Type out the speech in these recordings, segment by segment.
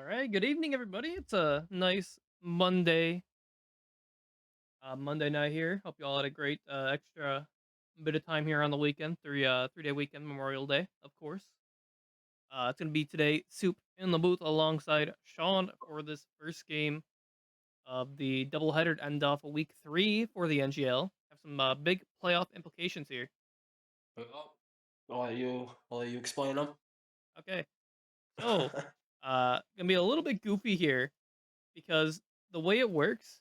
All right. Good evening, everybody. It's a nice Monday night here. Hope you all had a great extra bit of time here on the weekend, 3 day weekend, Memorial Day, of course. It's gonna be today, Soup in the booth alongside Sean for this first game of the doubleheader to end off week 3 for the NGL. Have some big playoff implications here. Well, I'll let you explain them. Okay, so gonna be a little bit goofy here because the way it works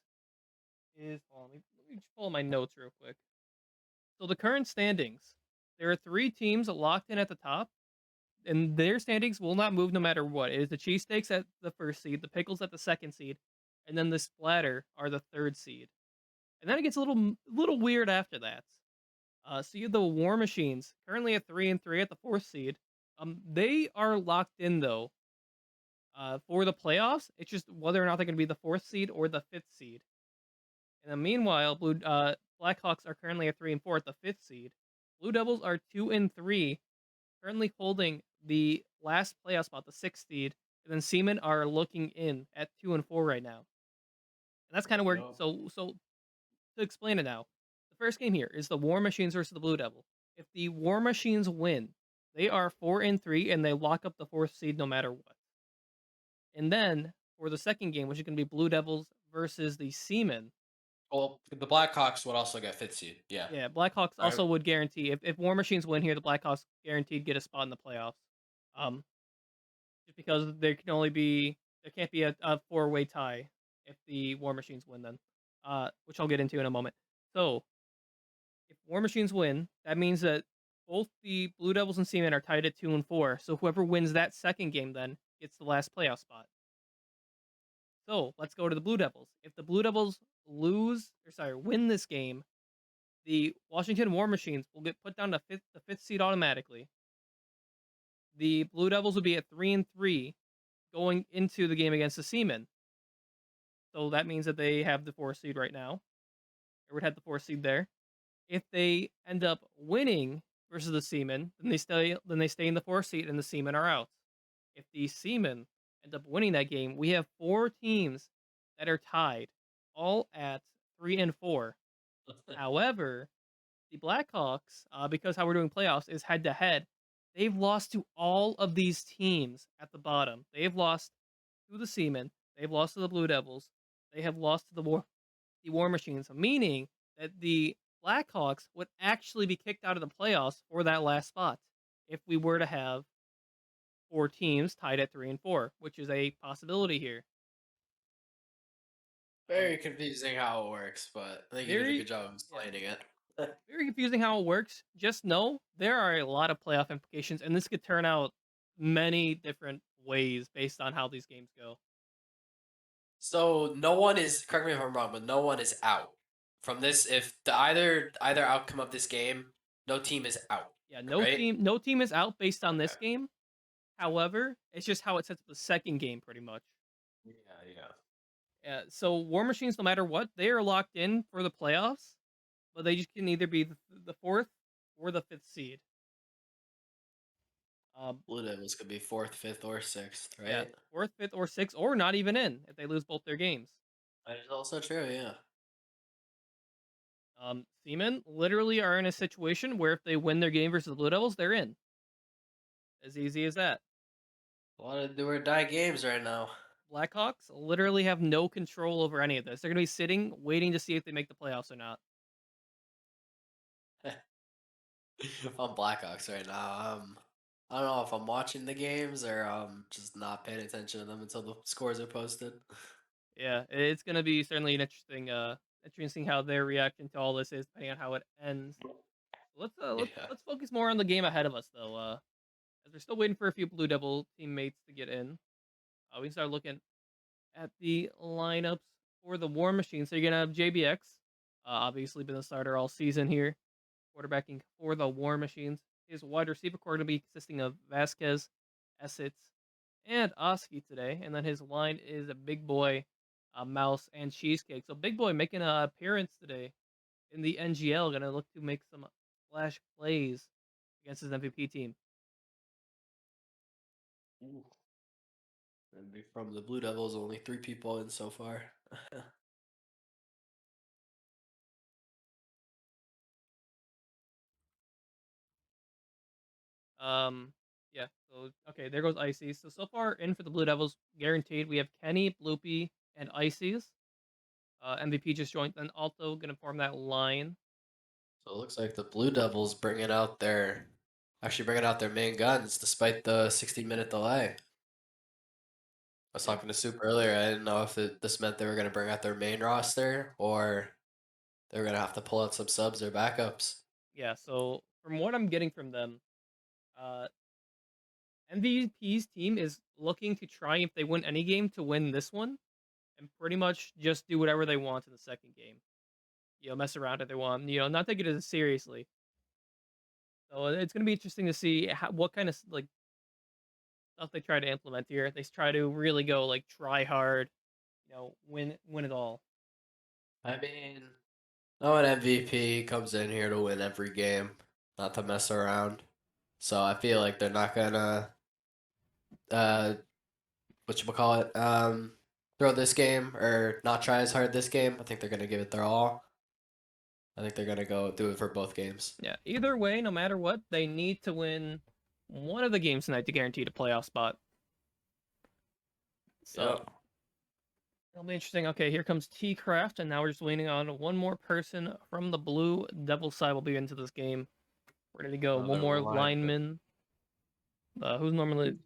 is, hold on, let me just pull up my notes real quick. So the current standings, there are three teams locked in at the top, and their standings will not move no matter what. It is the cheesesteaks at the first seed, the pickles at the second seed, and then the splatter are the third seed. And then it gets a little weird after that. So you have the War Machines currently at 3-3 at the fourth seed. They are locked in though. For the playoffs, it's just whether or not they're going to be the fourth seed or the fifth seed. And then meanwhile, Blackhawks are currently at 3-4 at the fifth seed. Blue Devils are 2-3, currently holding the last playoff spot, the sixth seed. And then Seamen are looking in at 2-4 right now. And that's kind of where. Yup. So to explain it now, the first game here is the War Machines versus the Blue Devil. If the War Machines win, they are 4-3 and they lock up the fourth seed no matter what. And then for the second game, which is going to be Blue Devils versus the Seamen, Well, the Blackhawks would also get fifth seed. Yeah. yeah, Blackhawks All right. also would guarantee if War Machines win here, the Blackhawks guaranteed get a spot in the playoffs. Um, just because there can't be a four-way tie if the War Machines win then. Which I'll get into in a moment. So if War Machines win, that means that both the Blue Devils and Seamen are tied at 2-4. So whoever wins that second game then gets the last playoff spot. So let's go to the Blue Devils. If the Blue Devils win this game, the Washington War Machines will get put down to the fifth seed automatically. The Blue Devils will be at 3-3 going into the game against the Seamen. So that means that they have the fourth seed right now. Or would have the fourth seed there. If they end up winning versus the Seamen, then they stay in the fourth seed and the Seamen are out. If the Seamen end up winning that game, we have four teams that are tied, all at 3-4. However, the Blackhawks, because how we're doing playoffs is head to head, they've lost to all of these teams at the bottom. They've lost to the Seamen, they've lost to the Blue Devils, they have lost to the War Machines, meaning that the Blackhawks would actually be kicked out of the playoffs for that last spot if we were to have four teams tied at 3-4, which is a possibility here. Um, Very confusing how it works, but I think you did a good very, job of yeah, explaining it. very confusing how it works. Just know there are a lot of playoff implications, and this could turn out many different ways based on how these games go. So no one is, correct me if I'm wrong, but no one is out from this. If the either outcome of this game, no team is out, Yeah, right? no team is out based on this Okay. game. However, it's just how it sets up the second game, pretty much. Yeah, yeah. So War Machines, no matter what, they are locked in for the playoffs, but they just can either be the fourth or the fifth seed. Um, Blue Devils could be fourth, fifth, or sixth, yeah, right? fourth, fifth, or sixth, or not even in if they lose both their games. That is also true. Yeah. Seamen literally are in a situation where if they win their game versus the Blue Devils, they're in. As easy as that. A lot of do or die games right now. Blackhawks literally have no control over any of this. They're going to be sitting, waiting to see if they make the playoffs or not. I'm Blackhawks right now. I don't know if I'm watching the games or just not paying attention to them until the scores are posted. Yeah, it's going to be certainly an interesting how their reaction to all this is, depending on how it ends. Let's uh let's Yeah. let's focus more on the game ahead of us though. As we're still waiting for a few Blue Devil teammates to get in. We can start looking at the lineups for the War Machine. So you're gonna have JBX, obviously been the starter all season here, quarterbacking for the War Machines. His wide receiver core going to be consisting of Vasquez, Essitz, and Oski today, and then his line is a Big Boy, Mouse, and Cheesecake. So Big Boy making an appearance today in the NGL, going to look to make some flash plays against his MVP team. Ooh. And from the Blue Devils, only 3 people in so far. Yeah. So okay, there goes Icy. So far in for the Blue Devils, guaranteed. We have Kenny, Bloopy, and Ices. MVP just joined, and also gonna form that line. So it looks like the Blue Devils actually bringing out their main guns despite the 60-minute delay. I was Yeah. talking to Soup earlier. I didn't know if this meant they were going to bring out their main roster or they were going to have to pull out some subs or backups. Yeah. So from what I'm getting from them, uh, MVP's team is looking to try if they win any game to win this one, and pretty much just do whatever they want in the second game. Mess around if they want. Not take it as seriously. So it's gonna be interesting to see what kind of like stuff they try to implement here. They try to really go like try hard, win it all. I mean, no one MVP comes in here to win every game, not to mess around. So I feel like they're not gonna uh whatchamacallit, throw this game or not try as hard this game. I think they're gonna give it their all. I think they're gonna go do it for both games. Yeah. Either way, no matter what, they need to win one of the games tonight to guarantee the playoff spot. So Yep. it'll be interesting. Okay, here comes T Craft, and now we're just waiting on one more person from the Blue Devil side will be into this game. Ready to go. One Another more lineman. lineman. Who's normally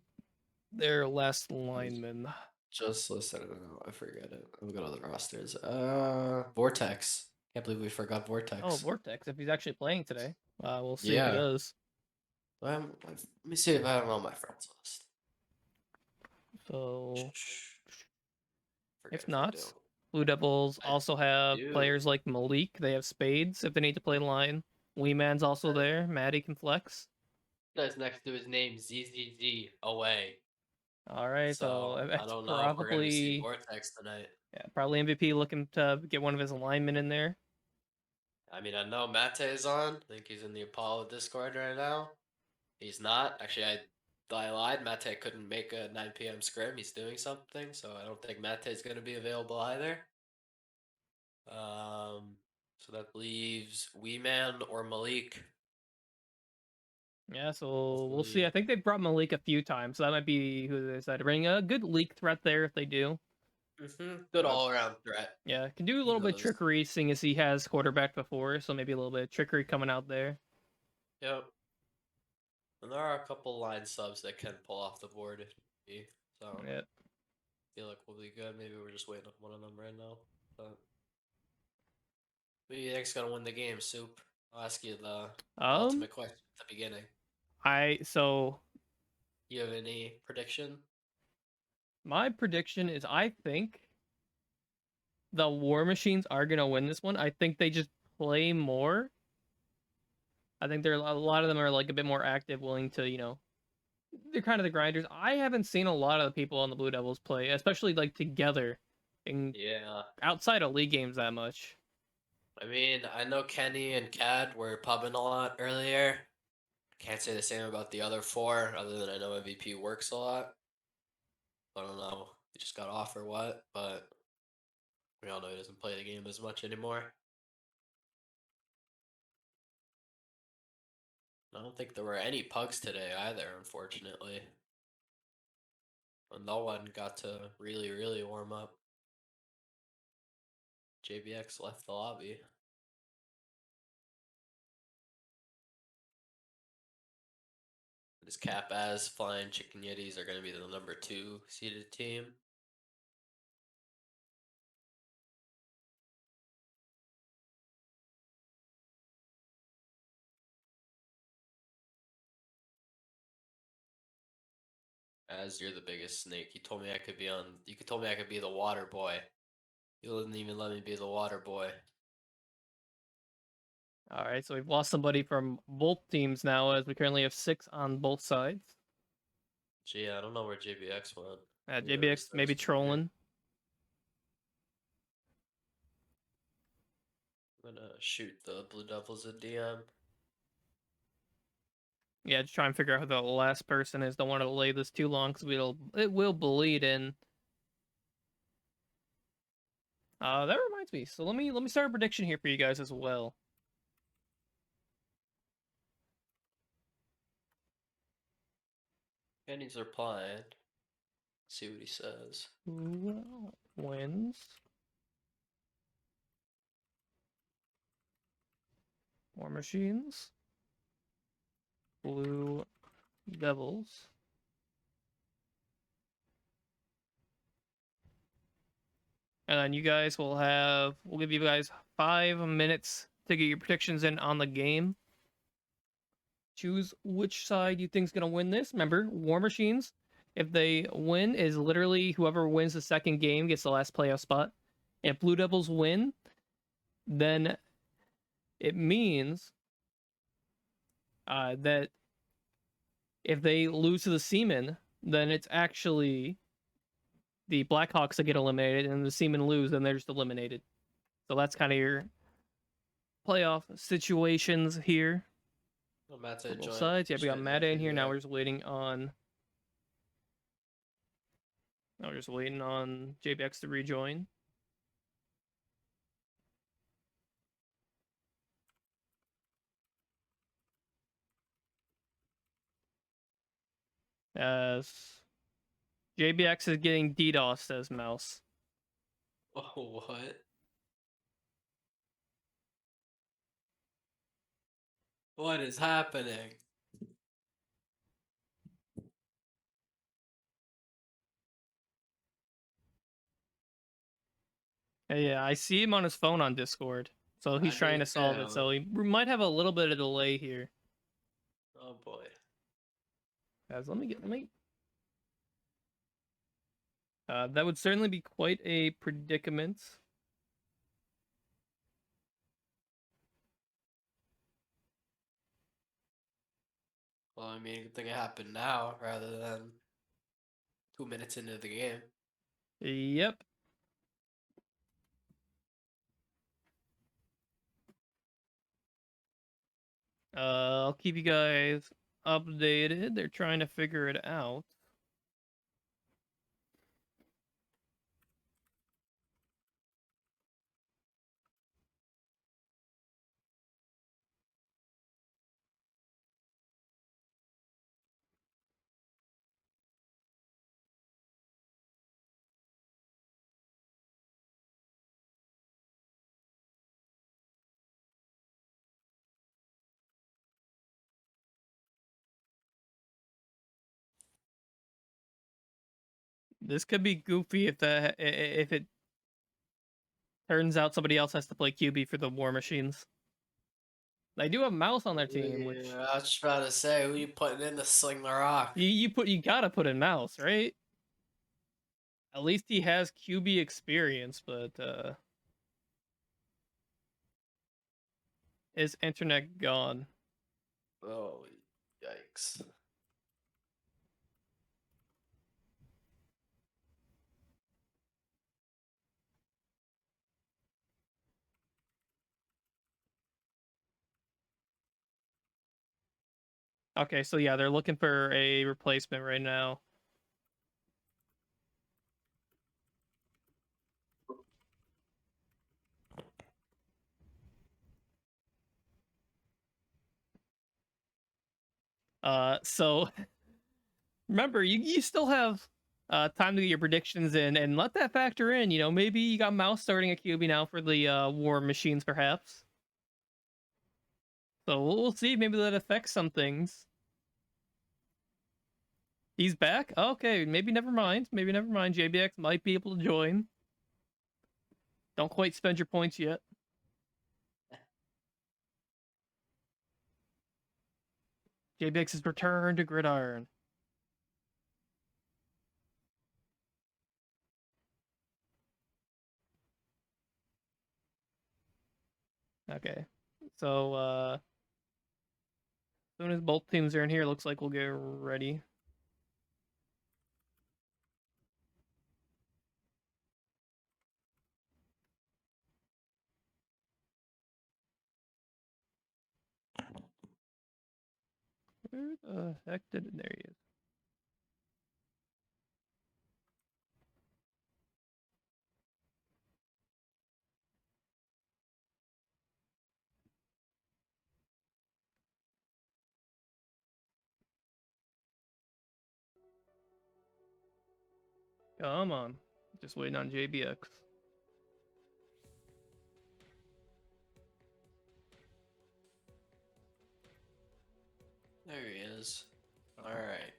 their last lineman? Just listen. I forget it. I'll go to the rosters. Vortex. Can't believe we forgot Oh, Vortex. Vortex, if he's actually playing today. We'll see if he Yeah. does. Let me see if I have him on my friends list. So, Forget if if I not, do. Blue Devils I also have do. players like Malik. They have Spades if they need to play line. Wee Man's also there. Maddie can flex. That's next to his name, ZZZ, away. All right, so So I it's don't know if we're gonna see probably Vortex tonight. probably MVP looking to get one of his alignment in there. I mean, I know Mate is on. I think he's in the Apollo Discord right now. He's not. Actually, I lied. Mate couldn't make a 9 p.m. scrim. He's doing something, so I don't think Mate is going to be available either. So that leaves Weeman or Malik. Yeah, so we'll see. I Hopefully, think they brought Malik a few times, so that might be who they decided to bring. A good leak threat there if they do. good Uh, all-around threat. yeah, can do a He little bit of knows. trickery, seeing as he has quarterback before, so maybe a little bit of trickery coming out there. Yep. And there are a couple line subs that can pull off the board if need be. So Yeah. I feel like we'll be good. Maybe we're just waiting on one of them right now. But who do you think's gonna win the game, Soup? I'll ask you the Um, ultimate question at the beginning. so You have any prediction? my prediction is I think the War Machines are gonna win this one. I think they just play more. I think a lot of them are like a bit more active, willing to they're kind of the grinders. I haven't seen a lot of the people on the Blue Devils play, especially like together, in Yeah. outside of league games that much. I mean, I know Kenny and Cad were pubbing a lot earlier. Can't say the same about the other 4, other than I know MVP works a lot. I don't know if he just got off or what, but we all know he doesn't play the game as much anymore. I don't think there were any pugs today either, unfortunately. No one got to really, really warm up. JBX left the lobby. His Cap as Flying Chicken Yetis are going to be the number 2 seeded team. As you're the biggest snake, you told me I could be on. You could told me I could be the water boy. You wouldn't even let me be the water boy. All right, so we've lost somebody from both teams now, as we currently have 6 on both sides. Gee, I don't know where JBX went. JBX maybe trolling. I'm gonna shoot the Blue Devils a DM. Yeah, just try and figure out who the last person is. Don't want to delay this too long because it will bleed in. That reminds me. So let me start a prediction here for you guys as well. And he's replying. See what he says. Who wins? War Machines. Blue Devils. And then you guys will we'll give you guys 5 minutes to get your predictions in on the game. Choose which side you think's gonna win this. Remember, War Machines, if they win, is literally whoever wins the second game gets the last playoff spot. If Blue Devils win, then it means that if they lose to the Seamen, then it's actually the Blackhawks that get eliminated, and the Seamen lose, then they're just eliminated. So that's kind of your playoff situations here. Well, Matt's For both sides. Yeah, we got Matt in here. Now we're just waiting on. Now we're just waiting on JBX to rejoin. As JBX is getting DDoS, says Mouse. Oh, what? What is happening? Yeah, I see him on his phone on Discord. So he's trying to solve it. So he might have a little bit of delay here. Oh boy. Guys, let me. That would certainly be quite a predicament. Well, I mean, good thing it happened now rather than 2 minutes into the game. Yep. I'll keep you guys updated. They're trying to figure it out. This could be goofy if it turns out somebody else has to play QB for the War Machines. They do have Mouse on their team, which Yeah, I was just about to say, who you putting in to sling the rock? you gotta put in Mouse, right? At least he has QB experience, but his internet gone. Oh, yikes. Okay, so yeah, they're looking for a replacement right now. So remember, you still have time to get your predictions in and let that factor in. You know, maybe you got Mouse starting a QB now for the War Machines, perhaps. So we'll see. Maybe that affects some things. He's back? Okay, maybe never mind. Maybe never mind. JBX might be able to join. Don't quite spend your points yet. JBX's return to Gridiron. Okay. So as soon as both teams are in here, looks like we'll get ready. Where the heck did it? There he is. Come on. Just waiting on JBX. There he is. All right.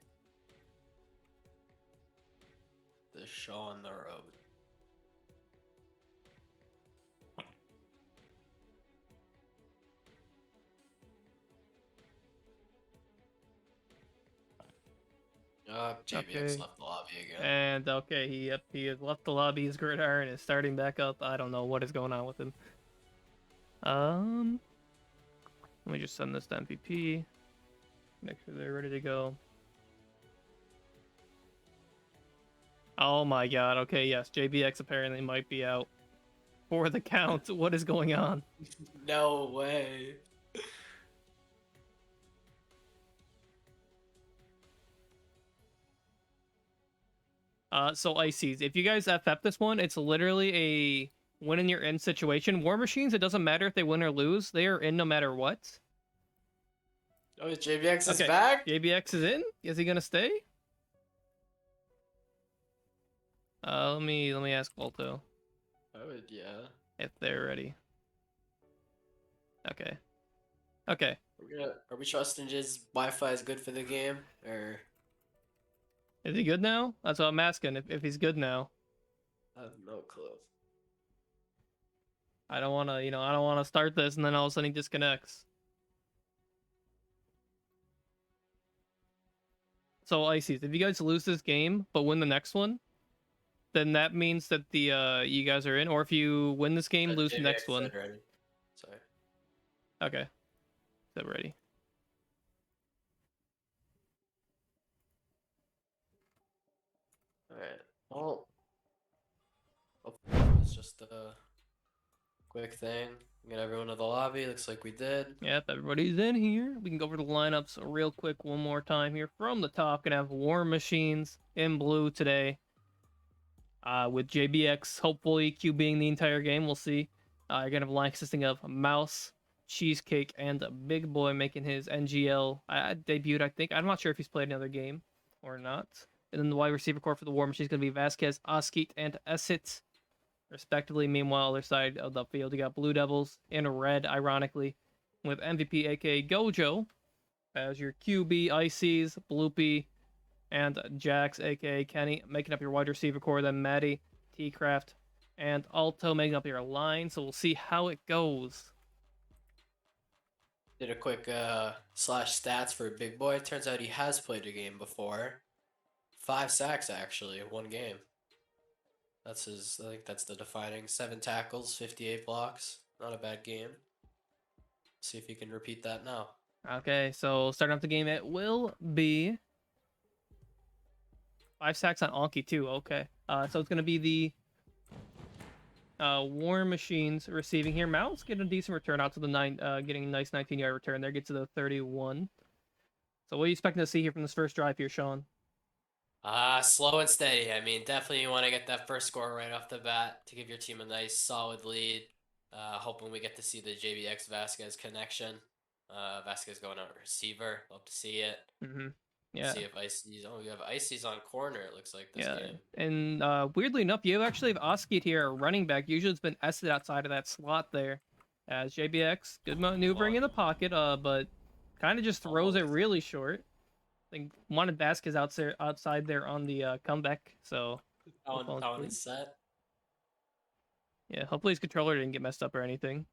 The show on the road. JBX Okay. left the lobby again. And okay, he has left the lobby. His gridiron is starting back up. I don't know what is going on with him. Let me just send this to MVP. Make sure they're ready to go. Oh my god. Okay, yes, JBX apparently might be out for the count. What is going on? No way. So Ices, if you guys FF this one, it's literally a win and you're in situation. War Machines, it doesn't matter if they win or lose. They are in no matter what. Oh, JBX is Okay, back? JBX is in? Is he gonna stay? Let me ask Volto I would, yeah. if they're ready. Okay. Okay. Are we trusting his Wi-Fi is good for the game, or Is he good now? That's what I'm asking. If he's good now. I have no clue. I don't wanna, I don't wanna start this and then all of a sudden he disconnects. So Ices, if you guys lose this game but win the next one, then that means that the you guys are in. Or if you win this game, lose the next JBX one. said ready. Sorry. Okay. Is that ready? All right. Well, it's just a quick thing. Get everyone to the lobby. Looks like we did. Yep, everybody's in here. We can go over the lineups real quick one more time here from the top. Gonna have War Machines in blue today. With JBX hopefully QBing the entire game. We'll see. You're gonna have a line consisting of Mouse, Cheesecake, and Big Boy making his NGL debut. I think I'm not sure if he's played another game or not. And then the wide receiver core for the War Machine is gonna be Vasquez, Oskit, and Essit, respectively. Meanwhile, other side of the field, you got Blue Devils in red, ironically, with MVP aka Gojo as your QB, Ices, Bloopy, and Jax aka Kenny making up your wide receiver core. Then Maddie, T-Craft, and Alto making up your line. So we'll see how it goes. Did a quick slash stats for Big Boy. Turns out he has played a game before. 5 sacks actually, one game. That's his. I think that's the defining. 7 tackles, 58 blocks. Not a bad game. See if he can repeat that now. Okay, so starting off the game, it will be 5 sacks on Anki too. Okay, so it's gonna be the War Machines receiving here. Mouse getting a decent return out to the getting a nice 19-yard return there. Get to the 31. So what are you expecting to see here from this first drive here, Sean? Slow and steady. I mean, definitely you want to get that first score right off the bat to give your team a nice solid lead. Hoping we get to see the JBX Vasquez connection. Vasquez going out receiver. Love to see it. Mm-hmm. Yeah. See if Ices. Oh, you have Ices on corner. It looks like this game. And weirdly enough, you actually have Oskit here, running back. Usually it's been Esset outside of that slot there. As JBX, good maneuvering in the pocket, but kind of just throws it really short. I think wanted Vasquez outside there on the comeback. So On his set. Yeah, hopefully his controller didn't get messed up or anything.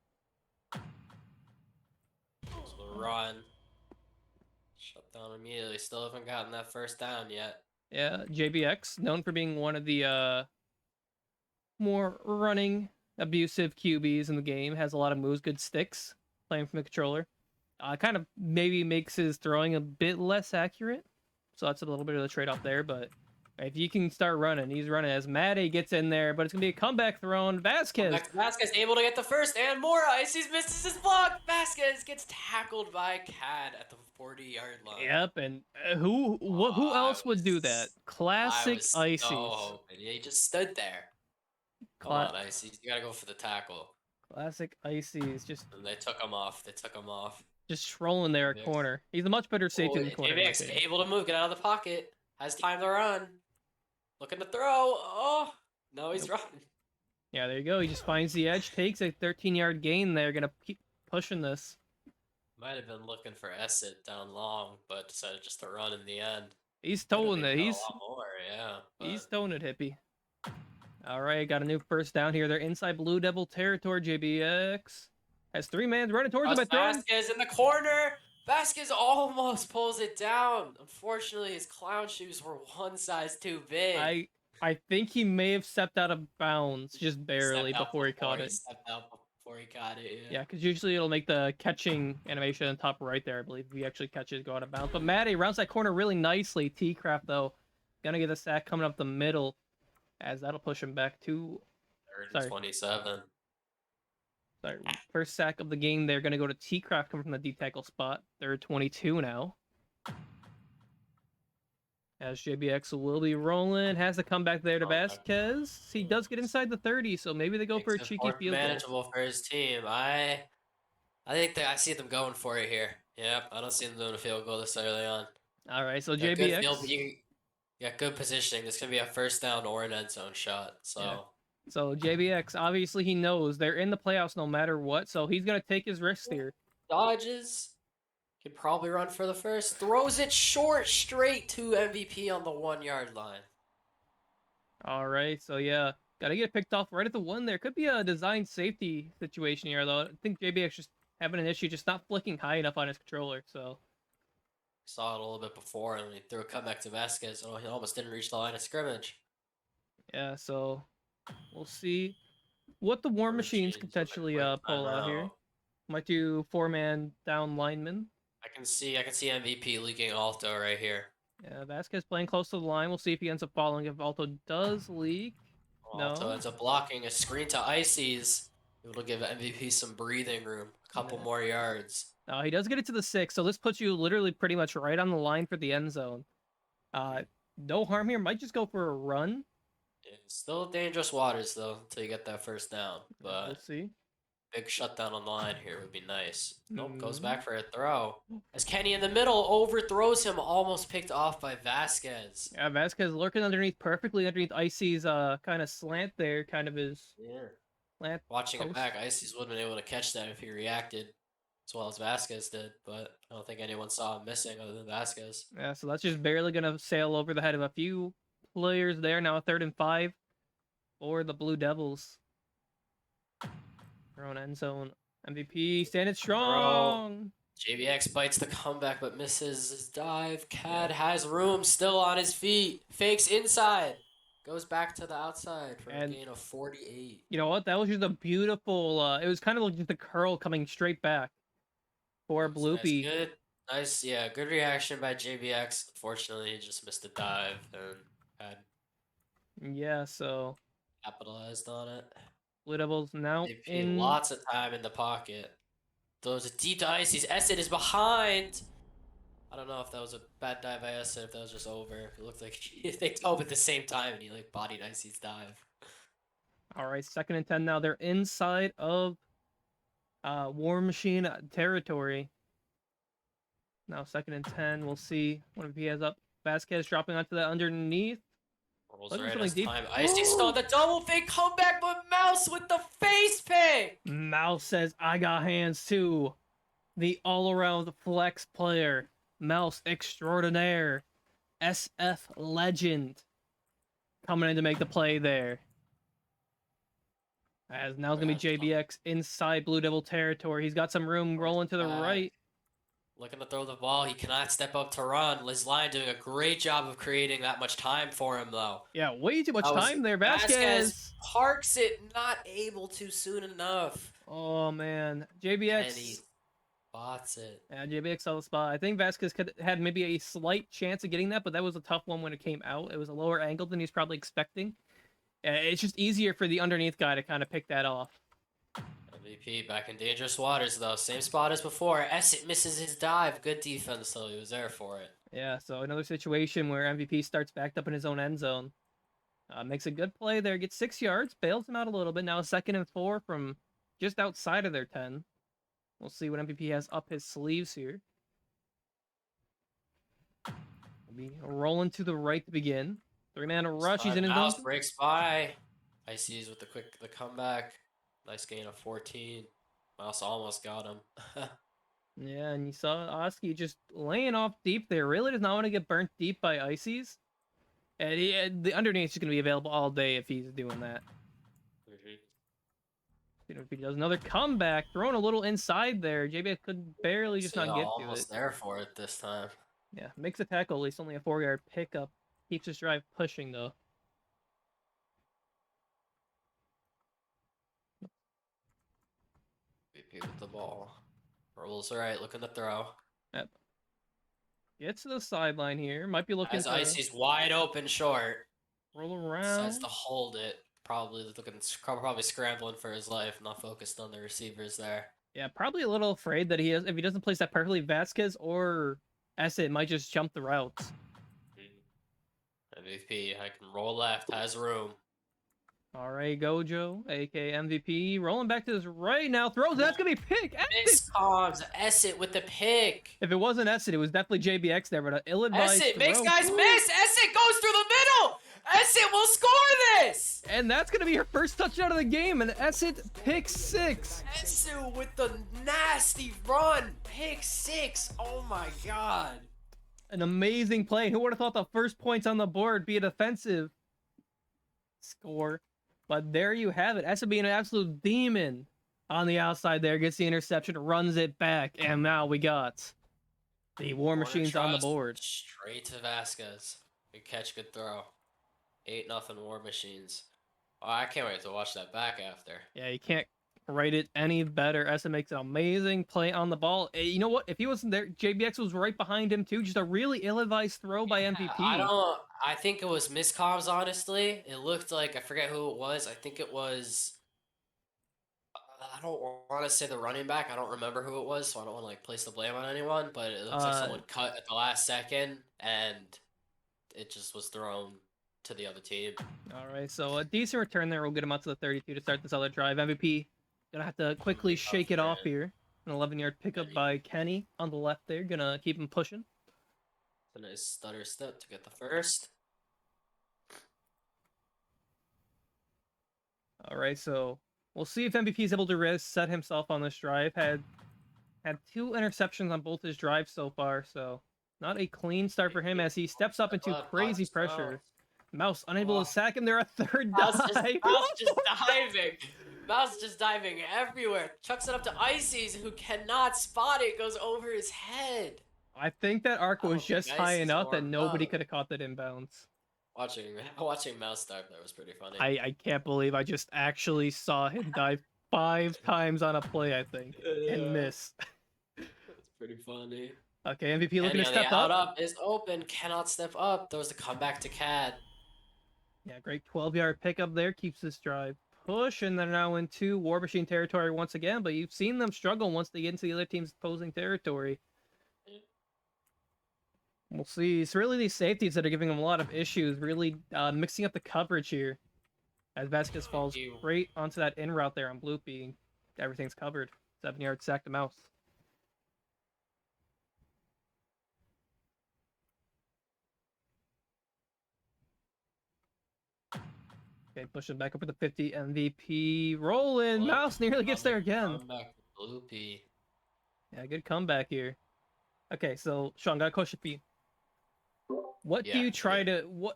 So run. Shut down immediately. Still haven't gotten that first down yet. Yeah, JBX, known for being one of the more running, abusive QBs in the game, has a lot of moves, good sticks, playing from the controller. Kind of maybe makes his throwing a bit less accurate. So that's a little bit of the trade-off there, but if you can start running, he's running as Maddie gets in there, but it's going to be a comeback thrown. Vasquez. Vasquez able to get the first and more. Ices misses his block. Vasquez gets tackled by Cad at the 40-yard line. Yep, and who else would do that? I Classic was so Ices. hoping. He just stood there. Come on, Ices. You gotta go for the tackle. Classic Ices, just And they took him off. They took him off. strolling there at JBX. corner. He's a much better safety than corner. in my JBX opinion. able to move, get out of the pocket. Has time to run. Looking to throw. Oh, no, he's running. Yeah, there you go. He just finds the edge, takes a 13-yard gain there. Gonna keep pushing this. Might have been looking for Essett down long, but decided just to run in the end. He's Could have towing maybe it. got He's a lot more, yeah. he's but- towing it, hippie. All right, got a new first down here. They're inside Blue Devil territory. JBX has 3 man running towards him. Russ Throwing. Vasquez in the corner. Vasquez almost pulls it down. Unfortunately, his clown shoes were one size too big. I think he may have stepped out of bounds just Stepped barely out before he caught it. Stepped out before he caught it. Yeah, because usually it'll make the catching animation on top right there, I believe, if he actually catches, go out of bounds. But Matty rounds that corner really nicely. T-Craft, though, gonna get a sack coming up the middle, as that'll push him back to... Third Sorry. and 27. Sorry, first sack of the game. They're gonna go to T-Craft coming from the D-tackle spot. They're 22 now. As JBX will be rolling, has to come back there to Vasquez. He does get inside the 30, so maybe they go for a Makes it cheeky more field goal. manageable for his team. I think that I see them going for it here. Yep, I don't see them doing a field goal this early on. All right, so Got good JBX. you got good positioning. This is gonna be a first down or an end zone shot. So Yeah. So JBX, obviously he knows they're in the playoffs no matter what, so he's gonna take his risks here. dodges. Could probably run for the first. Throws it short, straight to MVP on the 1-yard line. All right, so yeah, gotta get picked off right at the 1 there. Could be a design safety situation here, though. I think JBX just having an issue, just not flicking high enough on his controller. So Saw it a little bit before, and he threw a comeback to Vasquez. Oh, he almost didn't reach the line of scrimmage. yeah, so we'll see what the War Machines could potentially pull out here. Might do 4-man down lineman. I can see MVP leaking Alto right here. Yeah, Vasquez playing close to the line. We'll see if he ends up following. If Alto does leak, Alto No. ends up blocking a screen to Ices. Able to give MVP some breathing room. A couple Yeah. more yards. he does get it to the 6, so this puts you literally pretty much right on the line for the end zone. No harm here. Might just go for a run. It's still dangerous waters though until you get that first down. We'll But see. big shutdown on the line here would be nice. Nope, goes Mhm. back for a throw. As Kenny in the middle overthrows him, almost picked off by Vasquez. Yeah, Vasquez lurking underneath, perfectly underneath Icy's kind of slant there, kind of his Yeah. slant. Watching it Post. back, Ices would have been able to catch that if he reacted as well as Vasquez did, but I don't think anyone saw him missing other than Vasquez. Yeah, so that's just barely gonna sail over the head of a few players there. Now a 3rd and 5 for the Blue Devils. Their own end zone. MVP standing strong. JBX bites the comeback but misses his dive. Cad has room still on his feet. Fakes inside. Goes back to the outside for And- a gain of 48. You know what? That was just a beautiful. It was kind of like just a curl coming straight back for Nice, Bloopy. good. Nice, yeah, good reaction by JBX. Unfortunately, he just missed a dive and had Yeah, so capitalized on it. Blue Devils now JP in. lots of time in the pocket. Throws it deep to Ices. Essett is behind. I don't know if that was a bad dive by Essett, if that was just over. It looked like they dove at the same time and he like bodied Ices' dive. All right, 2nd and 10 now. They're inside of War Machine territory. Now 2nd and 10. We'll see what if he has up. Vasquez dropping onto that underneath. Rolls Look at right something as deep. time. Ices still on the double fake comeback, but Mouse with the face pick. Mouse says, I got hands too. The all-around flex player. Mouse extraordinaire. SF legend. Coming in to make the play there. As now it's going to be JBX inside Blue Devil territory. He's got some room rolling to the right. Looking to throw the ball. He cannot step up to run. Liz Lyon doing a great job of creating that much time for him, though. Yeah, way too much That was time there. Vasquez. Parks it, not able to soon enough. Oh, man. And he JBX. spots it. Yeah, JBX saw the spot. I think Vasquez had maybe a slight chance of getting that, but that was a tough one when it came out. It was a lower angle than he's probably expecting. It's just easier for the underneath guy to kind of pick that off. MVP back in dangerous waters though. Same spot as before. Essett misses his dive. Good defense though. He was there for it. Yeah, so another situation where MVP starts backed up in his own end zone. Makes a good play there, gets 6 yards, bails him out a little bit. Now 2nd and 4 from just outside of their 10. We'll see what MVP has up his sleeves here. We'll be rolling to the right to begin. 3-man rush, he's in his Mouse own. breaks by. Ices with the comeback. Nice gain of 14. Mouse almost got him. Yeah, and you saw Oski just laying off deep there. Really does not want to get burnt deep by Ices. And the underneath is going to be available all day if he's doing that. If he does another comeback, throwing a little inside there, JBX could barely just not get to it. Almost there for it this time. Yeah, makes a tackle, at least only a 4-yard pickup. Keeps his drive pushing, though. VP with the ball. Rolls right, looking to throw. Yep. Gets to the sideline here. Might be looking As to Icy's wide open short. roll Decides around. to hold it. Probably scrambling for his life, not focused on the receivers there. Yeah, probably a little afraid that if he doesn't place that perfectly, Vasquez or Essett might just jump the routes. MVP, I can roll left, has room. All right, Gojo, aka MVP, rolling back to his right now, throws. That's gonna be pick. Miss comms, Essett with the pick. If it wasn't Essett, it was definitely JBX there, but an ill-advised Essett makes throw. guys miss. Essett goes through the middle. Essett will score this. And that's gonna be her first touchdown of the game, and Essett pick 6. Essett with the nasty run, pick 6. Oh my god. An amazing play. Who would have thought the first points on the board be a defensive score? But there you have it. Essett being an absolute demon on the outside there, gets the interception, runs it back, and now we got the War Machines on the board. Straight to Vasquez. Good catch, good throw. 8-0 War Machines. Oh, I can't wait to watch that back after. Yeah, you can't write it any better. Essett makes an amazing play on the ball. You know what? If he wasn't there, JBX was right behind him too. Just a really ill-advised throw by MVP. I think it was miscomms, honestly. It looked like, I forget who it was. I think it was, I don't want to say the running back. I don't remember who it was, so I don't want to place the blame on anyone. But it looks like someone cut at the last second, and it just was thrown to the other team. All right, so a decent return there. We'll get him out to the 32 to start this other drive. MVP gonna have to quickly shake it off here. An 11-yard pickup by Kenny on the left there. Gonna keep him pushing. A nice stutter step to get the first. All right, so we'll see if MVP is able to reset himself on this drive. Had 2 interceptions on both his drives so far, so not a clean start for him as he steps up into crazy pressure. Mouse unable to sack him there, a third dive. Mouse just diving. Mouse just diving everywhere. Chucks it up to Ices, who cannot spot it. Goes over his head. I think that arc was just high enough that nobody could have caught that inbounds. Watching Mouse dive, that was pretty funny. I can't believe I just actually saw him dive 5 times on a play, I think, and miss. That's pretty funny. Okay, MVP looking to step up. up. Is open, cannot step up. Throws the comeback to Cad. Yeah, great 12-yard pickup there. Keeps this drive push, and they're now into War Machine territory once again, but you've seen them struggle once they get into the other team's opposing territory. We'll see. It's really these safeties that are giving them a lot of issues, really mixing up the coverage here. As Vasquez falls right onto that in route there on Bloopy. Everything's covered. 7-yard sack to Mouse. Okay, pushing back up with the 50. MVP rolling. Mouse nearly gets there again. Bloopy. Yeah, good comeback here. Okay, so Sean, got a question for you. What do you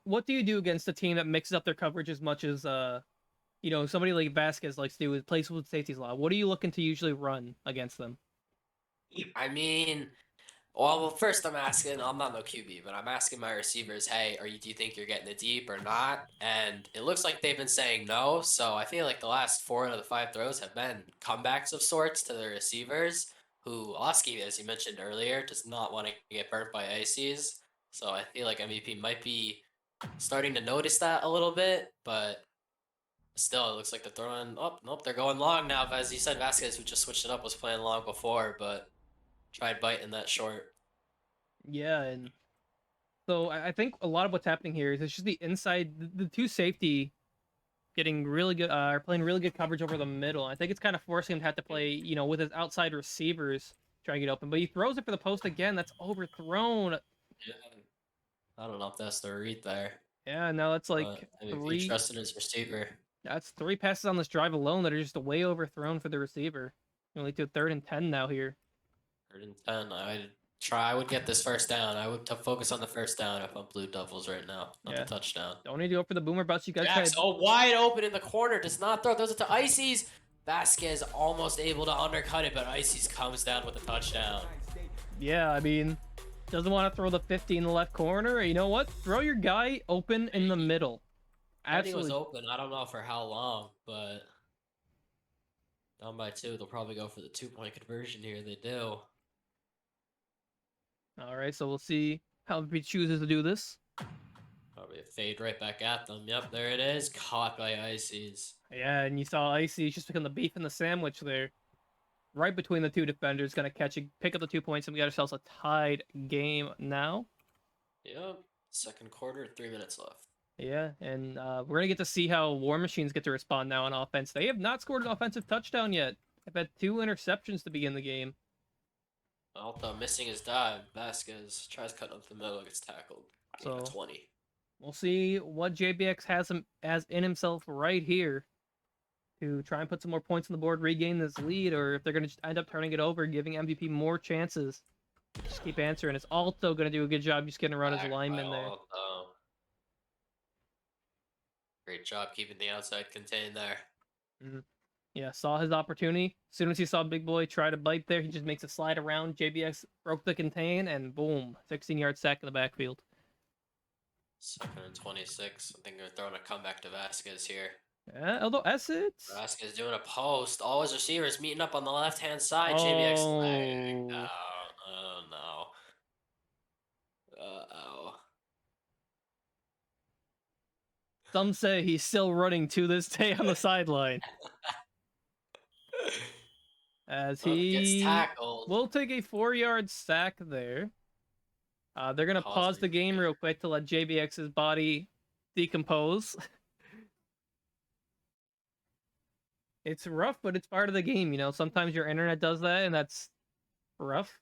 what do you do against a team that mixes up their coverage as much as somebody like Vasquez likes to do, with plays with safeties a lot? What are you looking to usually run against them? I mean, well, first I'm asking, I'm not no QB, but I'm asking my receivers, hey, do you think you're getting it deep or not? And it looks like they've been saying no, so I feel like the last 4 out of the 5 throws have been comebacks of sorts to the receivers, who Oski, as you mentioned earlier, does not want to get burnt by ICs. So I feel like MVP might be starting to notice that a little bit, but Still, it looks like they're throwing. Oh, nope, they're going long now. As you said, Vasquez, who just switched it up, was playing long before, but tried biting that short. Yeah, and so I think a lot of what's happening here is it's just the inside, the two safety getting really good, are playing really good coverage over the middle. I think it's kind of forcing him to have to play, with his outside receivers trying to get open. But he throws it for the post again. That's overthrown. Yeah. I don't know if that's the read there, Yeah, now that's but like MVP trusted his receiver. That's three passes on this drive alone that are just way overthrown for the receiver. Only to 3rd and 10 now here. 3rd and 10. I would get this first down. I would focus on the first down if I'm Blue Devils right now, not Yeah. the touchdown. Don't need to go for the boomer bust. You guys Jax, tried. wide open in the corner. Does not throw. Throws it to Ices. Vasquez almost able to undercut it, but Ices comes down with a touchdown. Yeah, I mean, doesn't want to throw the 50 in the left corner. You know what? Throw your guy open in the middle. He was open. I don't know for how long, but down by 2. They'll probably go for the 2-point conversion here. They do. All right, so we'll see how he chooses to do this. Probably a fade right back at them. Yep, there it is. Caught by Ices. Yeah, and you saw Icy just become the beef in the sandwich there. Right between the two defenders, gonna pick up the 2 points, and we got ourselves a tied game now. Yep. Second quarter, 3 minutes left. Yeah, and we're gonna get to see how War Machines get to respond now on offense. They have not scored an offensive touchdown yet. They've had 2 interceptions to begin the game. Alta missing his dive. Vasquez tries cutting up the middle, gets tackled. So 20. We'll see what JBX has in himself right here to try and put some more points on the board, regain this lead, or if they're gonna just end up turning it over, giving MVP more chances. Just keep answering. It's Alto gonna do a good job just getting around his lineman there. Alto. Great job keeping the outside contained there. Yeah, saw his opportunity. As soon as he saw Big Boy try to bite there, he just makes a slide around. JBX broke the contain, and boom, 16-yard sack in the backfield. 2nd and 26. I think they're throwing a comeback to Vasquez here. Yeah, although Essex. Vasquez doing a post. All his receivers meeting up on the left-hand side. Oh. JBX laying down. Oh, no. Uh-oh. Some say he's still running to this day on the sideline. As he gets tackled. will take a 4-yard sack there. They're going to pause the game real quick to let JBX's body decompose. It's rough, but it's part of the game, you know? Sometimes your internet does that, and that's rough.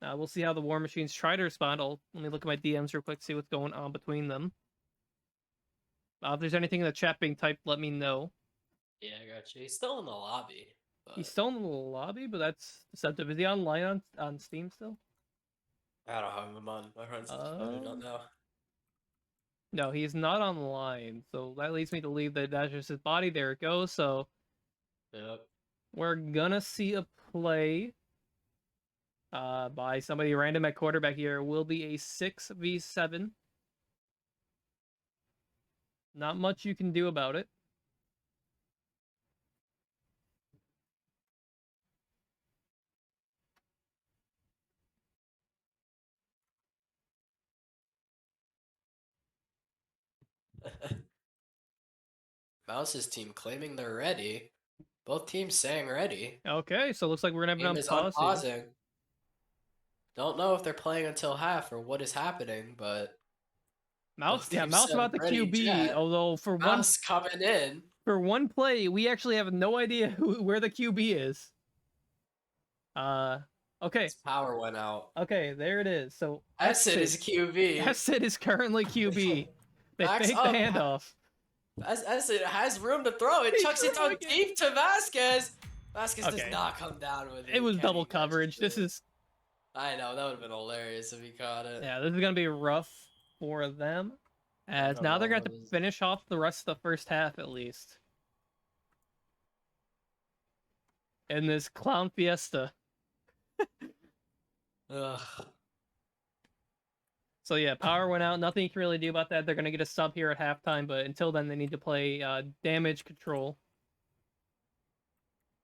We'll see how the War Machines try to respond. Let me look at my DMs real quick, see what's going on between them. If there's anything in the chat being typed, let me know. Yeah, I got you. He's still in the lobby. But... He's still in the lobby, but that's deceptive. Is he online on Steam still? I don't have him on. My friends I don't know. No, he's not online. So that leads me to believe that that's just his body. There it goes. So yep. We're gonna see a play by somebody random at quarterback here. It will be a 6v7. Not much you can do about it. Mouse's team claiming they're ready. Both teams saying ready. Okay, so it looks like we're gonna have it on pause. Unpausing. Don't know if they're playing until half or what is happening, but Mouse about the QB. Although for Mouse coming in for one play, we actually have no idea where the QB is. Okay. His power went out. Okay, there it is. So Essid is QB. Essid is currently QB. They faked the handoff. Essid has room to throw. It chucks it down deep to Vasquez. Vasquez does not come down with it. It was double coverage. This is... I know, that would have been hilarious if he caught it. Yeah, this is going to be rough for them. As now they're going to have to finish off the rest of the first half, at least. In this clown fiesta. Ugh. So yeah, power went out. Nothing you can really do about that. They're going to get a sub here at halftime, but until then, they need to play damage control.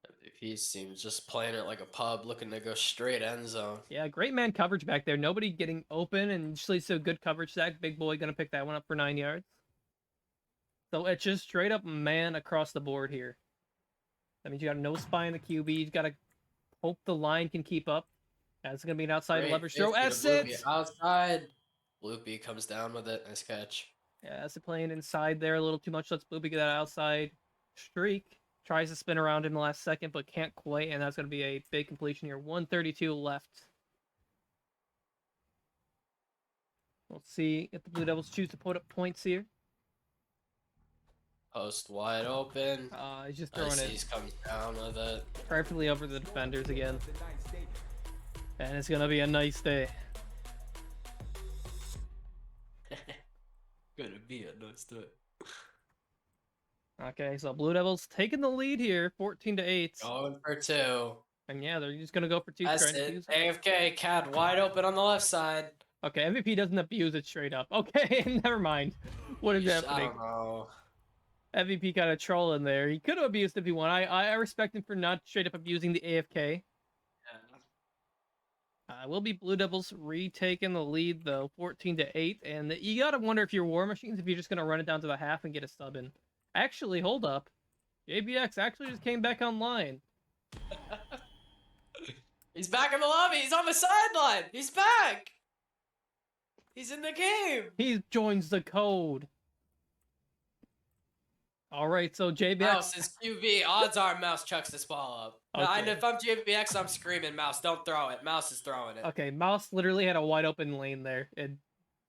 MVP seems just playing it like a pub, looking to go straight end zone. Yeah, great man coverage back there. Nobody getting open, and just leads to a good coverage sack. Big Boy going to pick that one up for 9 yards. So it's just straight up man across the board here. That means you got no spy in the QB. You got to hope the line can keep up. That's going to be an outside Great leverage throw. 50 to Bloopy Asset! outside. Bloopy comes down with it. Nice catch. Yeah, Asset playing inside there a little too much. Let's Bloopy get that outside streak. Tries to spin around in the last second, but can't quite. And that's going to be a big completion here. 132 left. We'll see if the Blue Devils choose to put up points here. Post wide open. He's just throwing it Ices comes down with it. perfectly over the defenders again. And it's going to be a nice day. Gonna be a nice day. Okay, so Blue Devils taking the lead here, 14-8. Going for 2. And yeah, they're just going to go for 2. That's trying to it. use AFK, Cad wide open on the left side. Okay, MVP doesn't abuse it straight up. Okay, never mind. What is I happening? don't know. MVP got a troll in there. He could have abused if he won. I respect him for not straight up abusing the AFK. Will be Blue Devils retaking the lead though, 14-8. And you gotta wonder if you're War Machines, if you're just gonna run it down to the half and get a sub in. Actually, hold up. JBX actually just came back online. He's back in the lobby. He's on the sideline. He's back. He's in the game. He joins the code. All right, so JBX. Mouse is QB. Odds are Mouse chucks this ball up. Okay. If I'm JBX, I'm screaming, Mouse, don't throw it. Mouse is throwing it. Okay, Mouse literally had a wide open lane there and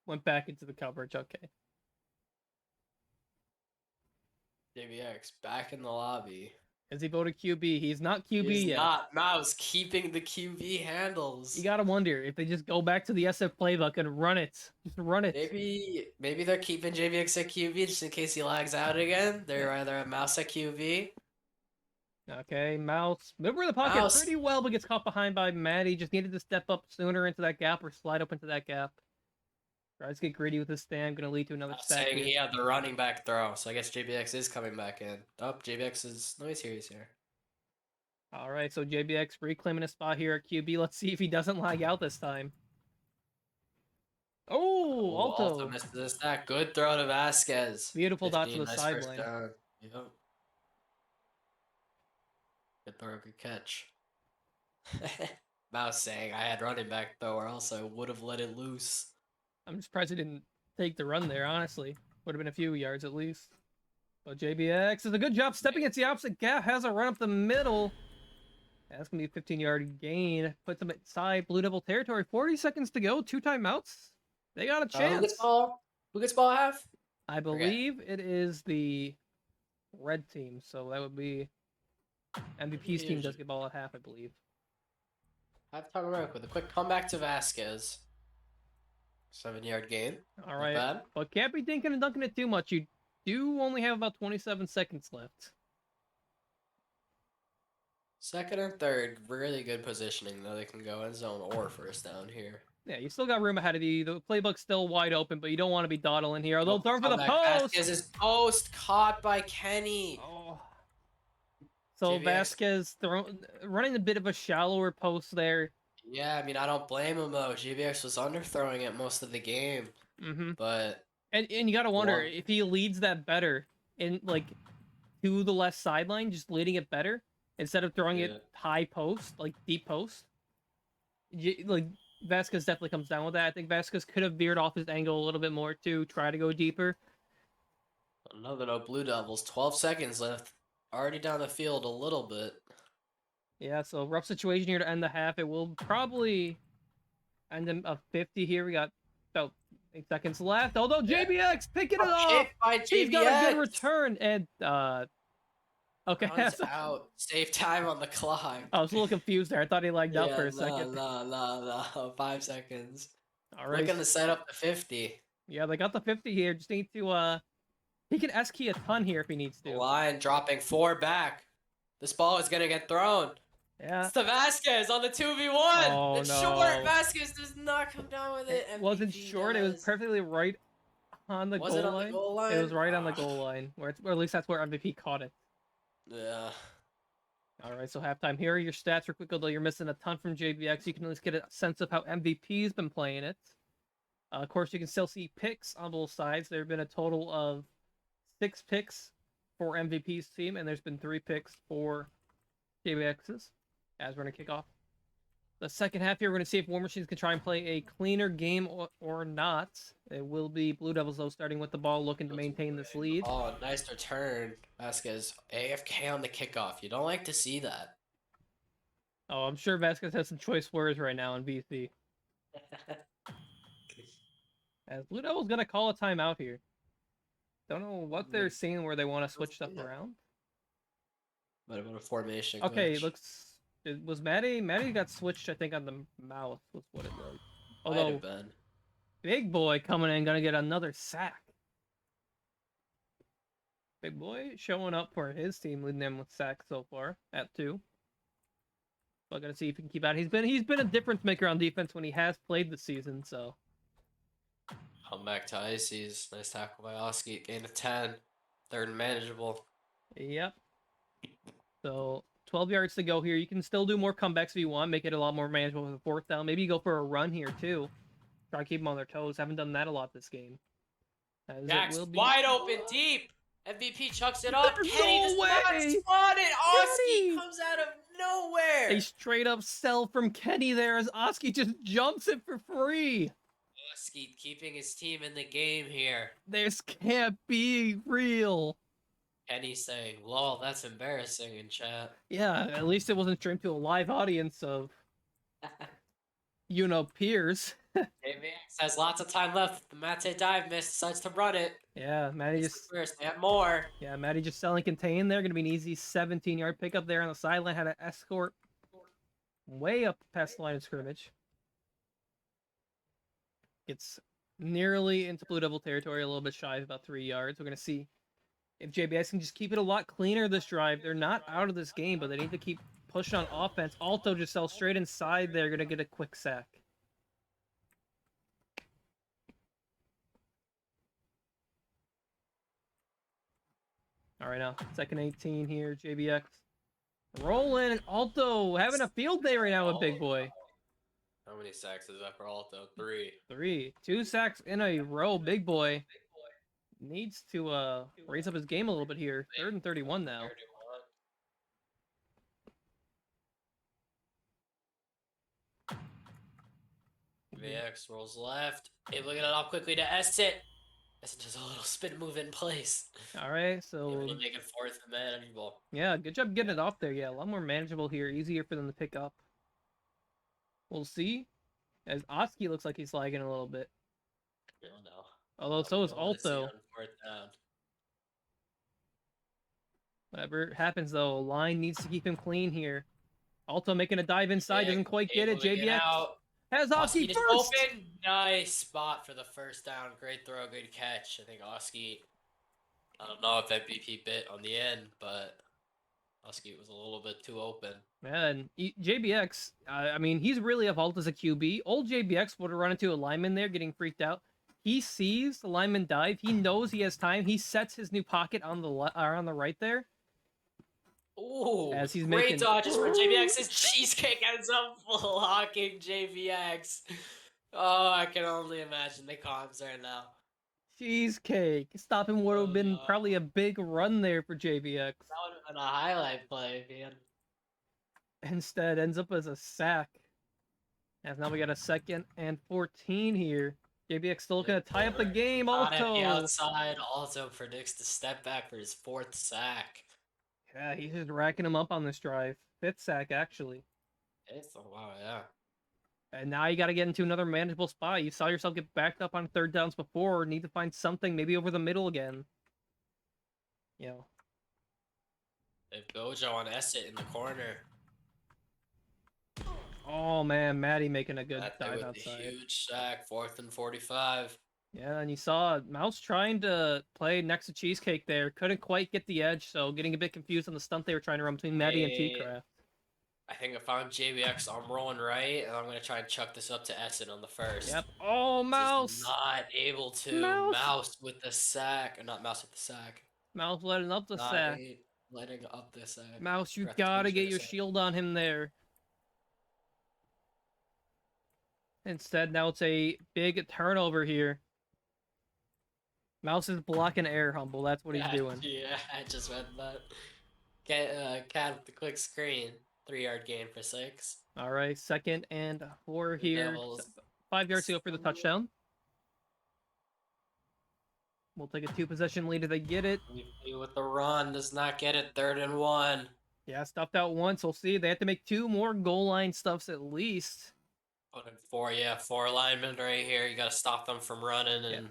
went back into the coverage. Okay. JBX back in the lobby. As he voted QB, he's not QB He's yet. not. Mouse keeping the QB handles. You gotta wonder if they just go back to the SF playbook and run it. Just run it. Maybe they're keeping JBX at QB just in case he lags out again. They're rather a Mouse at QB. Okay, Mouse. Over the pocket Mouse. pretty well, but gets caught behind by Maddie. Just needed to step up sooner into that gap or slide up into that gap. Tries to get greedy with his stand. Gonna lead to another stack. Saying he had the running back throw, so I guess JBX is coming back in. Oh, JBX is... No, he's here, he's here. All right, so JBX reclaiming a spot here at QB. Let's see if he doesn't lag out this time. Oh, Alto. Misses the stack. Good throw to Vasquez. Beautiful dot to 15, the nice first sideline. down. Yep. Good throw, good catch. Mouse saying I had running back though, or else I would have let it loose. I'm surprised he didn't take the run there, honestly. Would have been a few yards at least. But JBX does a good job stepping into the opposite gap. Has a run up the middle. That's going to be a 15-yard gain. Puts them inside Blue Devil territory. 40 seconds to go. 2 timeouts. They got a chance. Who gets ball half? I believe it is the red team. So that would be MVP's team does get ball at half, I believe. Halftime break with a quick comeback to Vasquez. 7-yard gain. All Not right. bad. But can't be dinking and dunking it too much. You do only have about 27 seconds left. Second and third, really good positioning though. They can go end zone or first down here. Yeah, you still got room ahead of you. The playbook's still wide open, but you don't want to be dawdling here. They'll throw for the post. Vasquez's post caught by Kenny. Oh. So JBX. Vasquez running a bit of a shallower post there. Yeah, I mean I don't blame him though. GBX was underthrowing it most of the game, but And you gotta wonder One. if he leads that better in like to the left sideline, just leading it better instead of throwing Yeah. it high post, like deep post. Like Vasquez definitely comes down with that. I think Vasquez could have veered off his angle a little bit more to try to go deeper. another note. Blue Devils, 12 seconds left. Already down the field a little bit. Yeah, so rough situation here to end the half. It will probably end in a 50 here. We got about 8 seconds left. Although Yeah. JBX picking it off. Hit by He's got a good GBX. return. And, okay. Runs out. Save time on the clock. I was a little confused there. I thought he lagged out for a second. No. 5 seconds. All right. Looking to set up the 50. Yeah, they got the 50 here. Just need to, he can S-key a ton here if he needs The to. line dropping 4 back. This ball is going to get thrown. Yeah. It's to Vasquez on the 2v1. Oh, It's no. short. Vasquez does not come down with it. It wasn't MVP short. It was does. perfectly right on the Was goal it on line. the goal line? It was right on the Ah. goal line, or at least that's where MVP caught it. Yeah. All right, so halftime. Here are your stats real quick, although you're missing a ton from JBX. You can at least get a sense of how MVP's been playing it. Of course, you can still see picks on both sides. There have been a total of 6 picks for MVP's team, and there's been 3 picks for JBX's. As we're going to kick off the second half here, we're going to see if War Machines can try and play a cleaner game or not. It will be Blue Devils, though, starting with the ball, looking to maintain this lead. Oh, nice return. Vasquez AFK on the kickoff. You don't like to see that. Oh, I'm sure Vasquez has some choice words right now in VC. As Blue Devils going to call a timeout here. Don't know what they're seeing where they want to switch stuff around. What about a formation? Okay, glitch? looks. It was Maddie. Maddie got switched, I think, on the mouse was what it was. Might Although have been. Big Boy coming in, gonna get another sack. Big Boy showing up for his team, leading them with sacks so far at 2. So I gotta see if he can keep out. He's been a difference maker on defense when he has played this season. So Come back to Ices. Nice tackle by Oski. Gain of 10. Third and manageable. yep. So 12 yards to go here. You can still do more comebacks if you want. Make it a lot more manageable with a 4th down. Maybe you go for a run here too. Try to keep them on their toes. Haven't done that a lot this game. As it Jax will be- wide open deep. MVP chucks it up. There's Kenny no does not way! spot it. Oski Kenny! comes out of nowhere. A straight up sell from Kenny there as Oski just jumps it for free. Oski keeping his team in the game here. This can't be real. Kenny saying, lol, that's embarrassing in chat. Yeah, at least it wasn't streamed to a live audience of, peers. JVX has lots of time left. The Mate dive miss, decides to run it. Yeah, Maddie It's just the first. They have more. Maddie just selling contain there. Gonna be an easy 17-yard pickup there on the sideline. Had to escort way up past the line of scrimmage. Gets nearly into Blue Devil territory, a little bit shy of about 3 yards. We're gonna see if JBX can just keep it a lot cleaner this drive. They're not out of this game, but they need to keep pushing on offense. Alto just sells straight inside there. Gonna get a quick sack. All right, now, second 18 here, JBX. Rolling, and Alto having a field day right now with Big Boy. How many sacks is that for Alto? 3. 3. 2 sacks in a row. Big Boy needs to raise up his game a little bit here. 3rd and 31 now. VX rolls left. Able to get it off quickly to Essit. Essit does a little spin move in place. All right, Able so to make it 4th and manageable. yeah, good job getting it off there. Yeah, a lot more manageable here. Easier for them to pick up. We'll see. As Oski looks like he's lagging a little bit. I don't know. Although so is We wanna see Alto. on 4th down. Whatever happens though, line needs to keep him clean here. Alto making a dive inside, Big, doesn't quite get it. able to get JBX out. has Oski Oski just first. open. Nice spot for the first down. Great throw, good catch. I think Oski, I don't know if MVP bit on the end, but Oski was a little bit too open. Man, JBX, I mean, he's really evolved as a QB. Old JBX would have run into a lineman there getting freaked out. He sees the lineman dive. He knows he has time. He sets his new pocket on the right there. Ooh, As he's great making- dodges for JVX's cheesecake ends up blocking JVX. Oh, I can only imagine the comms right now. Cheesecake. Stopping would have been no. probably a big run there for JBX. That would have been a highlight play, man. Instead, ends up as a sack. As now we got a 2nd and 14 here. JBX still looking to tie up the game. Not at the Alto. outside. Also predicts the step back for his 4th sack. Yeah, he's just racking him up on this drive. 5th sack, actually. Wow, yeah. And now you got to get into another manageable spot. You saw yourself get backed up on 3rd downs before. Need to find something, maybe over the middle again. You know. They have Gojo on Essit in the corner. Oh man, Maddie making a good That dive with a outside. huge sack. 4th and 45. Yeah, and you saw Mouse trying to play next to Cheesecake there. Couldn't quite get the edge, so getting a bit confused on the stunt they were trying to run between Maddie and Hey. T-Craft. I think if I'm JVX, I'm rolling right, and I'm going to try and chuck this up to Essit on the 1st. Yep. Oh, Just Mouse! not able to. Mouse. Mouse with the sack. Or not Mouse with the sack. Mouse letting up the Not sack. letting up the sack. Mouse, you Ref gotta should get have your said. shield on him there. Instead, now it's a big turnover here. Mouse is blocking air, Humble. That's what he's doing. Yeah, I just read that. Get Cat with the quick screen. 3-yard gain for 6. All right, 2nd and 4 The here. Devils 5 yards to go for the touchdown. We'll take a 2-possession lead if they get it. MVP with the run does not get it. 3rd and 1. Yeah, stuffed out once. We'll see. They have to make 2 more goal line stuffs at least. Put in 4 linemen right here. You got to stop them from running, and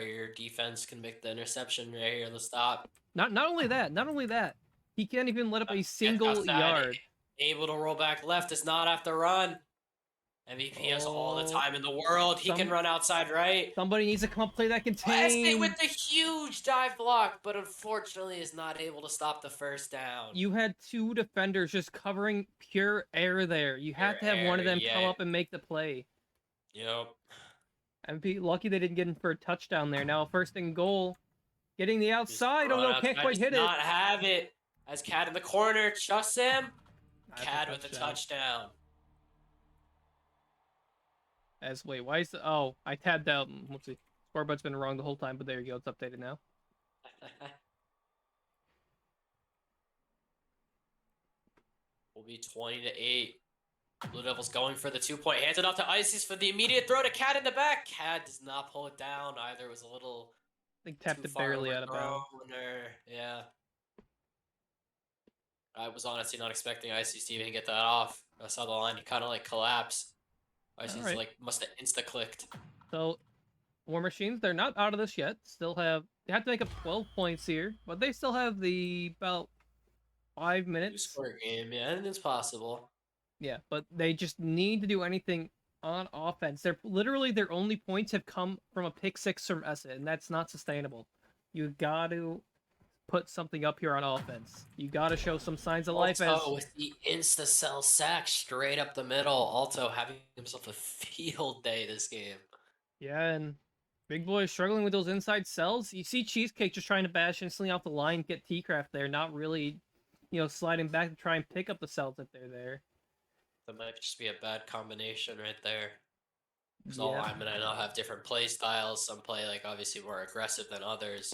your defense can make the interception right here. The stop. Not only that. He can't even let up a single yard. Able to roll back left does not have to run. MVP has all the time in the world. He can run outside right. Somebody needs to come up play that contain. Estate with the huge dive block, but unfortunately is not able to stop the first down. You had 2 defenders just covering pure air there. You have to have one of them come up and make the play. Yep. MVP, lucky they didn't get in for a touchdown there. Now 1st and goal. Getting the outside. Oh no, can't quite hit it. Not have it. As Cat in the corner, trusts him. Cat with a touchdown. Why is the... Oh, I tabbed out. Let's see. Scorebut's been wrong the whole time, but there you go. It's updated now. Will be 20-8. Blue Devils going for the 2-point. Hands it off to Ices for the immediate throw to Cat in the back. Cat does not pull it down either. It was a little... I think tapped it barely out of bounds. Yeah. I was honestly not expecting Ices to even get that off. I saw the line kind of like collapse. Ices must have insta-clicked. So, War Machines, they're not out of this yet. They have to make up 12 points here, but they still have about 5 minutes. Score game, yeah, anything's possible. Yeah, but they just need to do anything on offense. Their only points have come from a pick 6 from Essa, and that's not sustainable. You got to put something up here on offense. You got to show some signs of life. With the insta-cell sack straight up the middle. Alto having himself a field day this game. Yeah, and Big Boy is struggling with those inside cells. You see Cheesecake just trying to bash instantly off the line, get T-Craft there, not really, sliding back to try and pick up the cells if they're there. That might just be a bad combination right there. Because all linemen I know have different play styles. Some play obviously more aggressive than others.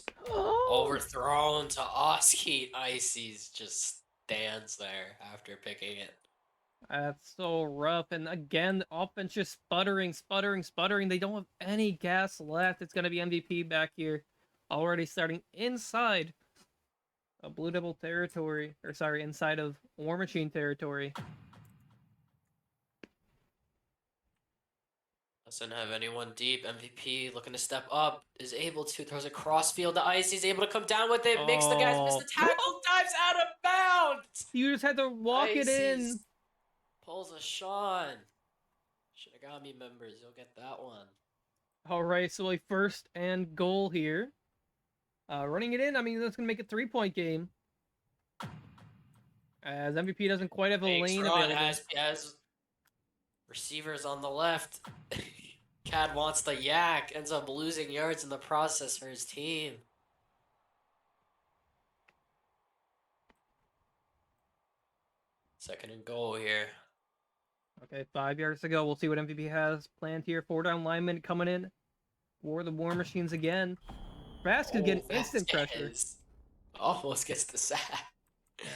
Overthrown to Oski. Ices just stands there after picking it. That's so rough. And again, the offense just sputtering. They don't have any gas left. It's going to be MVP back here. Already starting inside of Blue Devil territory. Inside of War Machine territory. Doesn't have anyone deep. MVP looking to step up. Is able to. Throws a crossfield to Ice. He's able to come down with it. Makes the guys miss the tackle. Dives out of bounds. You just had to walk it in. Pulls a Sean. Shinigami members. You'll get that one. All right. So a 1st and goal here. Running it in. I mean, that's going to make a 3-point game. As MVP doesn't quite have a lane available. Has receivers on the left. Cad wants the yak, ends up losing yards in the process for his team. Second and goal here. Okay, 5 yards to go. We'll see what MVP has planned here. 4-down lineman coming in for the War Machines again. Vasquez getting instant pressure. Almost gets the sack. Yeah.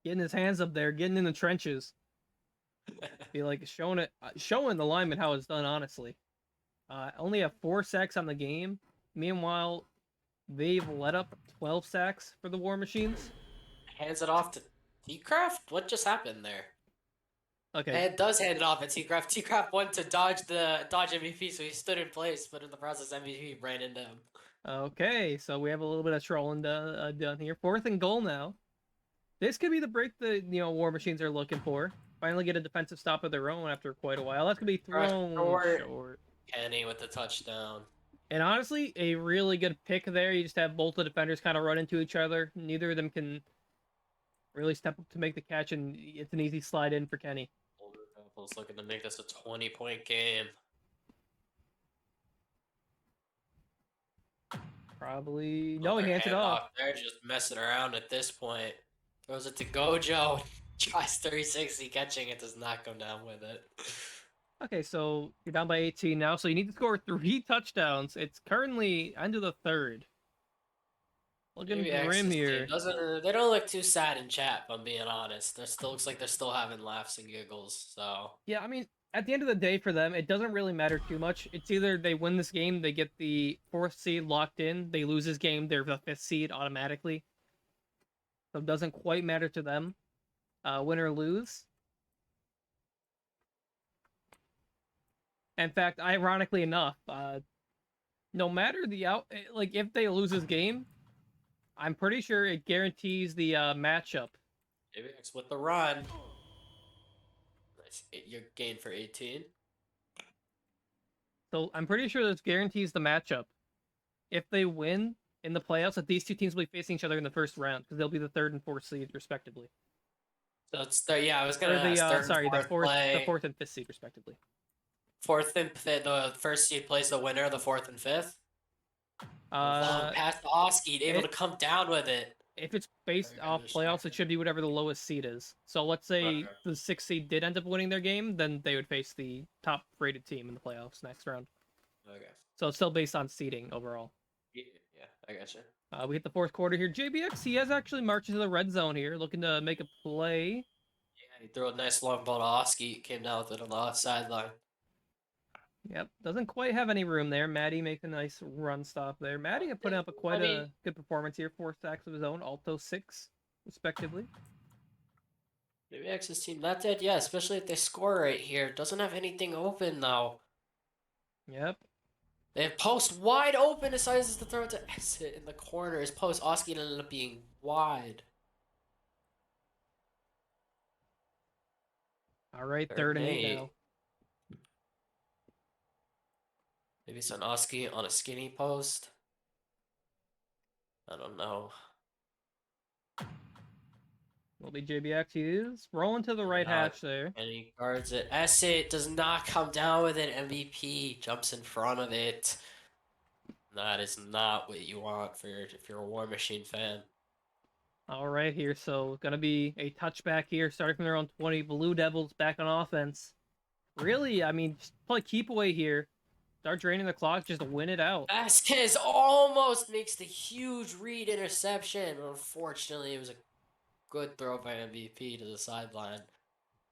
Getting his hands up there, getting in the trenches. Be showing the lineman how it's done, honestly. Only have 4 sacks on the game. Meanwhile, they've let up 12 sacks for the War Machines. Hands it off to T-Craft? What just happened there? Okay. And it does hand it off at T-Craft. T-Craft went to dodge MVP, so he stood in place, but in the process, MVP ran into him. Okay, so we have a little bit of trolling done here. 4th and goal now. This could be the break the War Machines are looking for. Finally get a defensive stop of their own after quite a while. That's going to be thrown short. Kenny with the touchdown. And honestly, a really good pick there. You just have both the defenders kind of run into each other. Neither of them can really step up to make the catch, and it's an easy slide in for Kenny. Devils looking to make this a 20-point game. Probably. No, he hands it off. They're just messing around at this point. Throws it to Gojo. Tries 360, catching it, does not come down with it. Okay, so you're down by 18 now, so you need to score 3 touchdowns. It's currently end of the third. Looking Maybe grim X's team here. doesn't. They don't look too sad in chat. If I'm being honest. They're still looks like they're still having laughs and giggles. So Yeah, I mean, at the end of the day for them, it doesn't really matter too much. It's either they win this game, they get the 4th seed locked in, they lose this game, they're the 5th seed automatically. So it doesn't quite matter to them, win or lose. In fact, ironically enough, no matter the like if they lose this game, I'm pretty sure it guarantees the matchup. maybe X with the run. Nice. You're gained for 18. So I'm pretty sure this guarantees the matchup. If they win in the playoffs, that these two teams will be facing each other in the first round because they'll be the 3rd and 4th seed respectively. So it's yeah. I was gonna Or the ask third and sorry, the fourth fourth, the play. 4th and 5th seed respectively. Fourth and fifth. The first seed plays the winner. The fourth and fifth. Long pass to Oski, able to come down with it. If it's based Very off good playoffs, distraction. it should be whatever the lowest seed is. So let's say Okay. the 6th seed did end up winning their game, then they would face the top rated team in the playoffs next round. Okay. So it's still based on seeding overall. Yeah, I gotcha. We hit the 4th quarter here. JBX, he has actually marched into the red zone here, looking to make a play. Yeah, he threw a nice long ball to Oski. Came down with it on the left sideline. Yep, doesn't quite have any room there. Maddie makes a nice run stop there. Maddie put up quite a good performance here. 4 sacks of his own, Alto 6, respectively. Maybe X's team not dead yet, especially if they score right here. Doesn't have anything open though. Yep. They have post wide open, decides to throw it to exit in the corner. His post Oski ended up being wide. All right, 3rd and 8 now. Maybe it's an Oski on a skinny post. I don't know. Will be JBX. He is rolling to the right hatch there. And he guards it. Essett does not come down with it. MVP jumps in front of it. That is not what you want for if you're a War Machine fan. All right, here. So gonna be a touchback here, starting from their own 20. Blue Devils back on offense. Really, I mean, just play keep away here. Start draining the clock, just win it out. Vasquez almost makes the huge read interception. Unfortunately, it was a good throw by MVP to the sideline.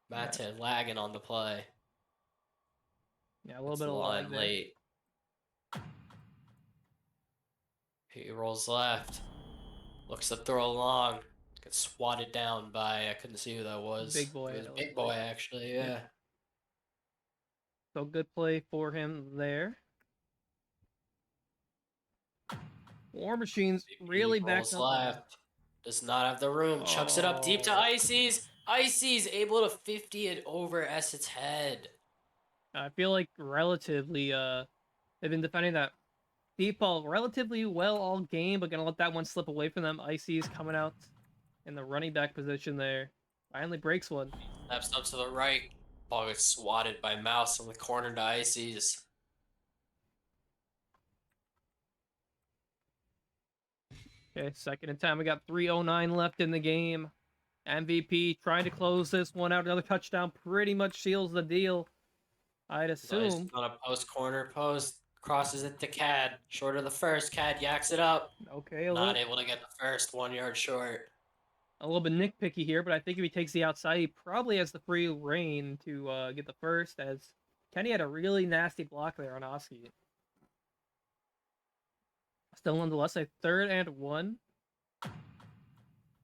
Matin lagging on the play. Yeah, a little bit of lag there. Late. He rolls left. Looks to throw long. Gets swatted down by, I couldn't see who that was. Big boy. It was Big Boy, actually, yeah. So good play for him there. War Machines really backed up. Left. Does not have the room. Chucks it up deep to Ices. Ices able to 50 it over Essett's head. I feel like relatively, they've been defending that deep ball relatively well all game, but gonna let that one slip away from them. Ices coming out in the running back position there. Finally breaks one. Steps up to the right. Ball gets swatted by Mouse on the corner to Ices. Okay, 2nd and 10. We got 3:09 left in the game. MVP trying to close this one out. Another touchdown pretty much seals the deal, I'd assume. Nice on a post corner post. Crosses it to Cad. Short of the first. Cad yaks it up. Okay, Not able to get the first. 1 yard short. A little bit nitpicky here, but I think if he takes the outside, he probably has the free reign to get the first, as Kenny had a really nasty block there on Oski. Still nonetheless, a 3rd and 1.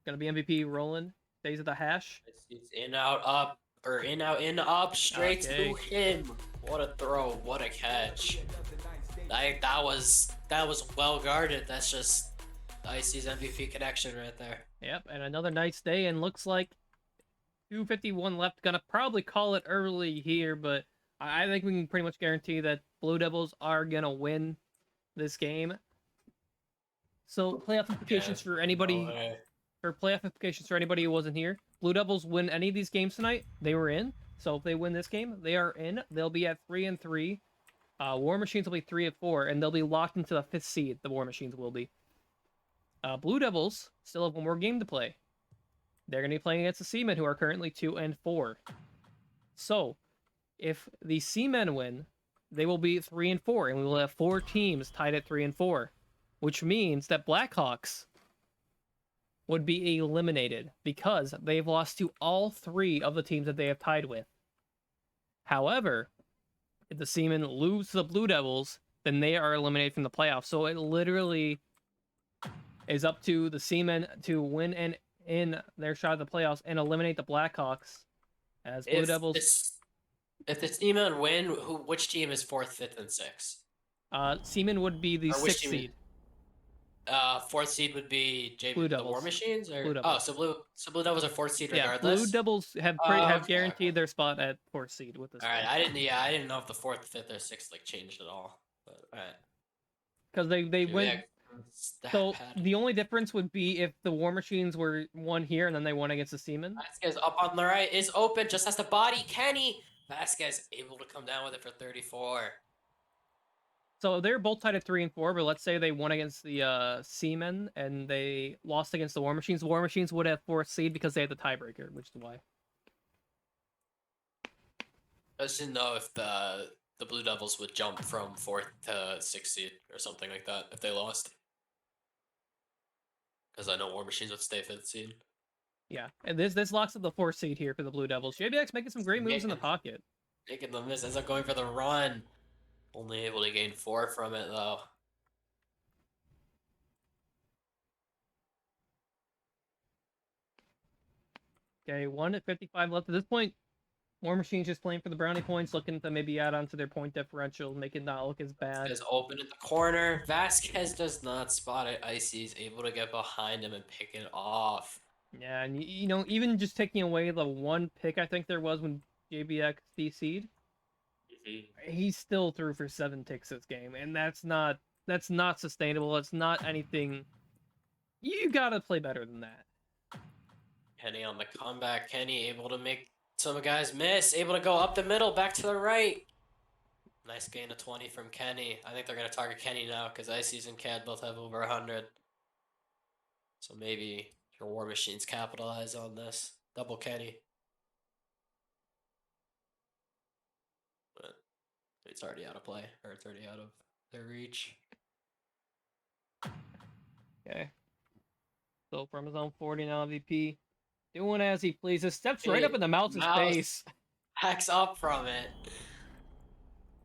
Gonna be MVP rolling. Stays at the hash. It's in, out, up. Or in, out, in, up. Straight to him. What a throw. What a catch. That was well guarded. That's just Icy's MVP connection right there. Yep, and another nice day, and looks like 2:51 left. Gonna probably call it early here, but I think we can pretty much guarantee that Blue Devils are gonna win this game. So playoff implications for anybody. For playoff implications for anybody who wasn't here, Blue Devils win any of these games tonight, they were in. So if they win this game, they are in. They'll be at 3 and 3. War Machines will be 3 and 4, and they'll be locked into the 5th seed. The War Machines will be. Blue Devils still have one more game to play. They're going to be playing against the Seamen, who are currently 2 and 4. So If the Seamen win, they will be 3-4, and we will have 4 teams tied at 3-4, which means that Blackhawks would be eliminated because they've lost to all 3 of the teams that they have tied with. However, if the Seamen lose to the Blue Devils, then they are eliminated from the playoffs. So it literally is up to the Seamen to win and in their shot at the playoffs and eliminate the Blackhawks as Blue Devils. If the Seamen win, which team is 4th, 5th, and 6th? Seamen would be the Or which 6th team seed. 4th seed would be Blue the War Devils. Machines, or Blue Devils. so Blue Devils are 4th seed Yeah, regardless. Blue Devils have Okay. guaranteed their spot at 4th seed with this. All right, I didn't know if the 4th, 5th, or 6th like changed at all. But all right, because they went. So the only difference would be if the War Machines were won here and then they won against the Seamen. Vasquez up on the right is open, just has the body. Kenny Vasquez able to come down with it for 34. So they're both tied at 3-4, but let's say they won against the Seamen and they lost against the War Machines. The War Machines would have 4th seed because they had the tiebreaker, which is why. I just didn't know if the Blue Devils would jump from 4th to 6th seed or something like that if they lost. Because I know War Machines would stay 5th seed. Yeah, and this locks up the 4th seed here for the Blue Devils. JBX making some great moves in the pocket. Making the miss, ends up going for the run. Only able to gain 4 from it, though. Okay, 1:55 left. At this point, War Machine's just playing for the brownie points, looking to maybe add on to their point differential, make it not look as bad. Is open in the corner. Vasquez does not spot it. Icy's able to get behind him and pick it off. Yeah, and you know, even just taking away the 1 pick I think there was when JBX DC'd, he still threw for 7 ticks this game, and that's not sustainable. It's not anything. You gotta play better than that. Kenny on the comeback. Kenny able to make some guys miss. Able to go up the middle, back to the right. Nice gain of 20 from Kenny. I think they're going to target Kenny now because Ices and CAD both have over 100. So maybe your War Machines capitalize on this. Double Kenny. But it's already out of play, or it's already out of their reach. Okay. So from his own 40 now, MVP. Doing as he pleases. Steps right up in the Mouse's face. Hacks up from it.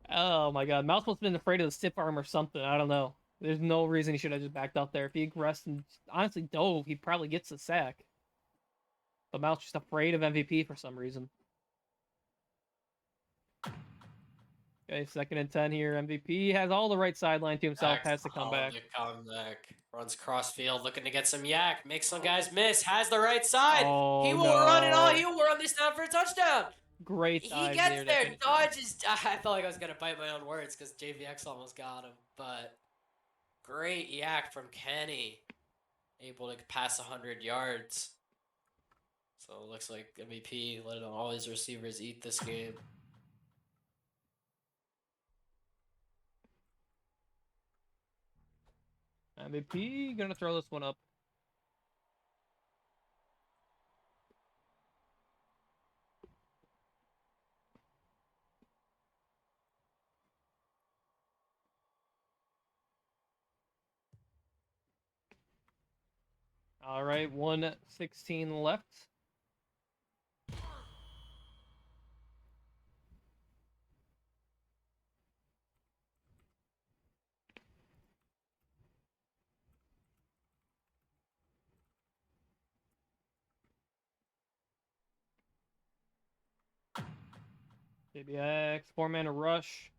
Oh my god. Mouse must have been afraid of the stiff arm or something. I don't know. There's no reason he should have just backed up there. If he aggressed and honestly dove, he probably gets the sack. But Mouse just afraid of MVP for some reason. Okay, 2nd and 10 here. MVP has all the right sideline to himself. Has to come back. Runs cross field, looking to get some yak. Makes some guys miss. Has the right side. Oh, he will run it all. He will run this down for a touchdown. Great. He gets there. Dodges. I felt like I was gonna bite my own words because JVX almost got him. But great yak from Kenny. Able to pass 100 yards. So it looks like MVP letting all his receivers eat this game. MVP gonna throw this one up. All right, 1:16 left. JBX, 4-man rush.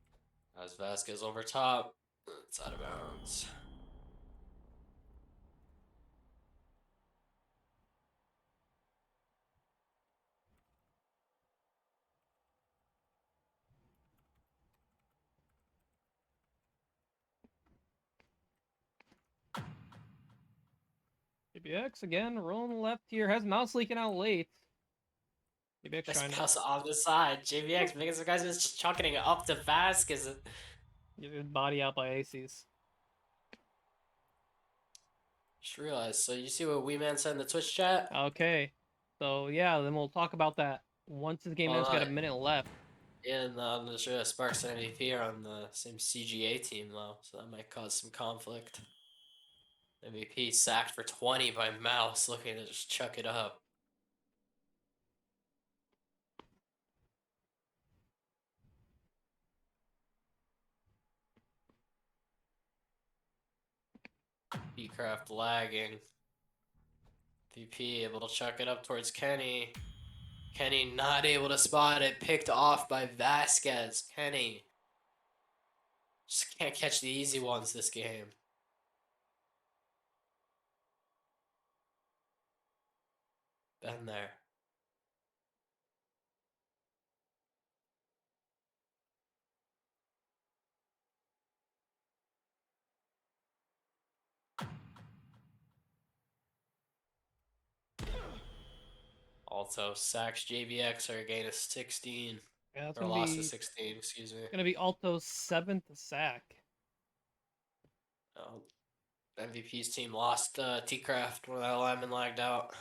As Vasquez over top. It's out of bounds. JBX again, rolling left here. Has Mouse leaking out late. JBX trying pass on the side. JVX making some guys just chucking it up to Vasquez. Get his body out by Aces. Just realized. So you see what Wee Man said in the Twitch chat? Okay. So yeah, then we'll talk about that once this game has got a minute left. Yeah, and the Sparks and MVP are on the same CGA team though, so that might cause some conflict. MVP sacked for 20 by Mouse, looking to just chuck it up. Bcraft lagging. VP able to chuck it up towards Kenny. Kenny not able to spot it. Picked off by Vasquez. Kenny just can't catch the easy ones this game. Been there. Also, sacks JVX are a gain of 16. Yeah, that's Or loss of 16, excuse me. gonna be Alto's 7th sack. Oh, MVP's team lost T-Craft when that lineman lagged out.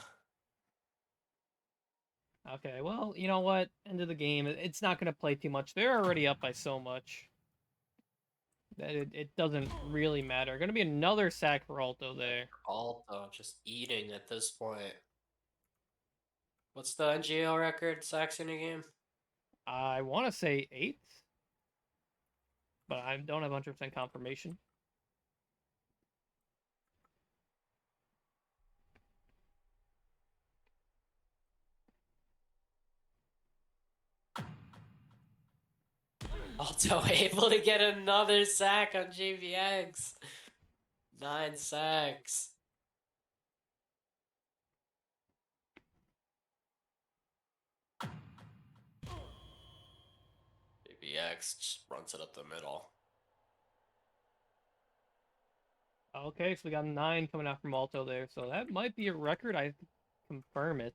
Okay, well, you know what? End of the game. It's not gonna play too much. They're already up by so much that it doesn't really matter. Gonna be another sack for Alto there. Alto just eating at this point. What's the NGL record sacks in a game? I want to say 8, but I don't have 100% confirmation. Alto able to get another sack on JVX. 9 sacks. JVX just runs it up the middle. Okay, so we got 9 coming out from Alto there, so that might be a record. I confirm it.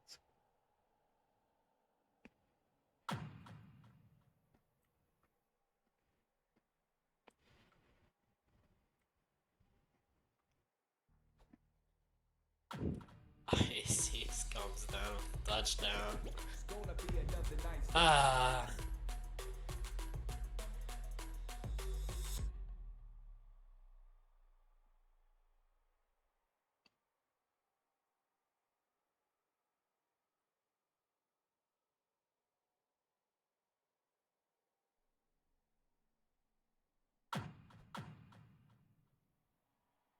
Icy comes down with the touchdown. Ah.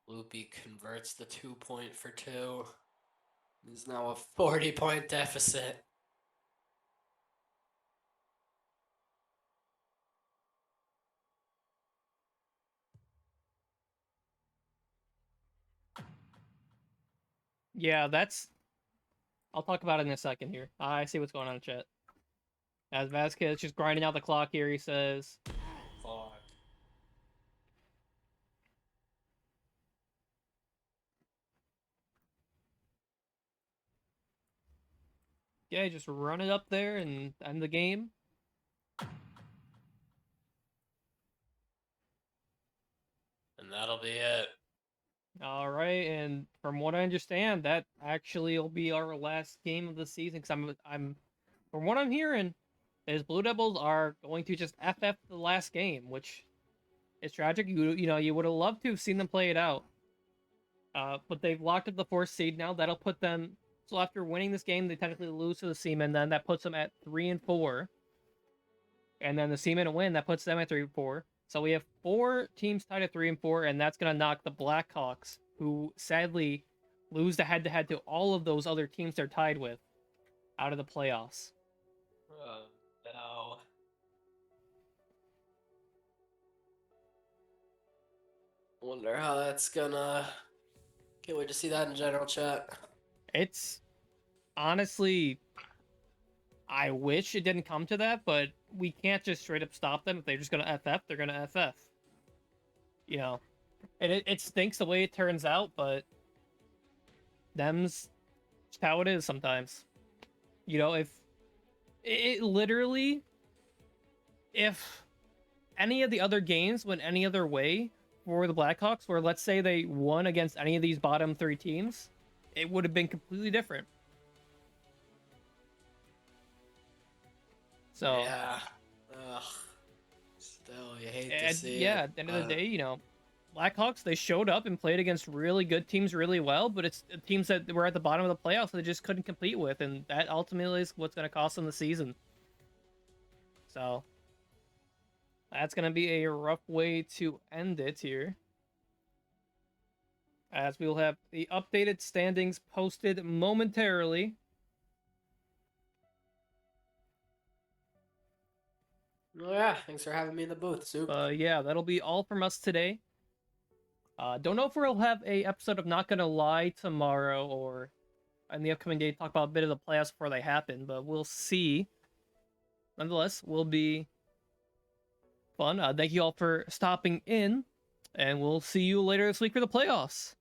Loopy converts the 2-point for 2. He's now a 40-point deficit. Yeah, that's. I'll talk about it in a second here. I see what's going on in chat. As Vasquez just grinding out the clock here, he says. Fuck. Yeah, just run it up there and end the game. And that'll be it. All right, and from what I understand, that actually will be our last game of the season. Because I'm, from what I'm hearing, is Blue Devils are going to just FF the last game, which is tragic. You know, you would have loved to have seen them play it out. But they've locked up the 4th seed now. That'll put them. So after winning this game, they technically lose to the Seamen. Then that puts them at 3-4. And then the Seamen win. That puts them at 3-4. So we have 4 teams tied at 3-4, and that's gonna knock the Blackhawks, who sadly lose the head-to-head to all of those other teams they're tied with, out of the playoffs. Oh, no. Wonder how that's gonna. Can't wait to see that in general chat. It's honestly, I wish it didn't come to that, but we can't just straight up stop them. If they're just gonna FF, they're gonna FF. You know, and it stinks the way it turns out, but them's just how it is sometimes. You know, if it literally, if any of the other games went any other way for the Blackhawks, where let's say they won against any of these bottom 3 teams, it would have been completely different. So yeah, Ugh. Still, you hate to And see yeah, it. at the end of the day, Blackhawks, they showed up and played against really good teams really well, but it's the teams that were at the bottom of the playoffs that they just couldn't compete with, and that ultimately is what's going to cost them the season. So that's going to be a rough way to end it here. As we will have the updated standings posted momentarily. Oh yeah, thanks for having me in the booth, Soup. Yeah, that'll be all from us today. Don't know if we'll have a episode of Not Gonna Lie tomorrow or in the upcoming day talk about a bit of the playoffs before they happen, but we'll see. Nonetheless, will be fun. Thank you all for stopping in, and we'll see you later this week for the playoffs.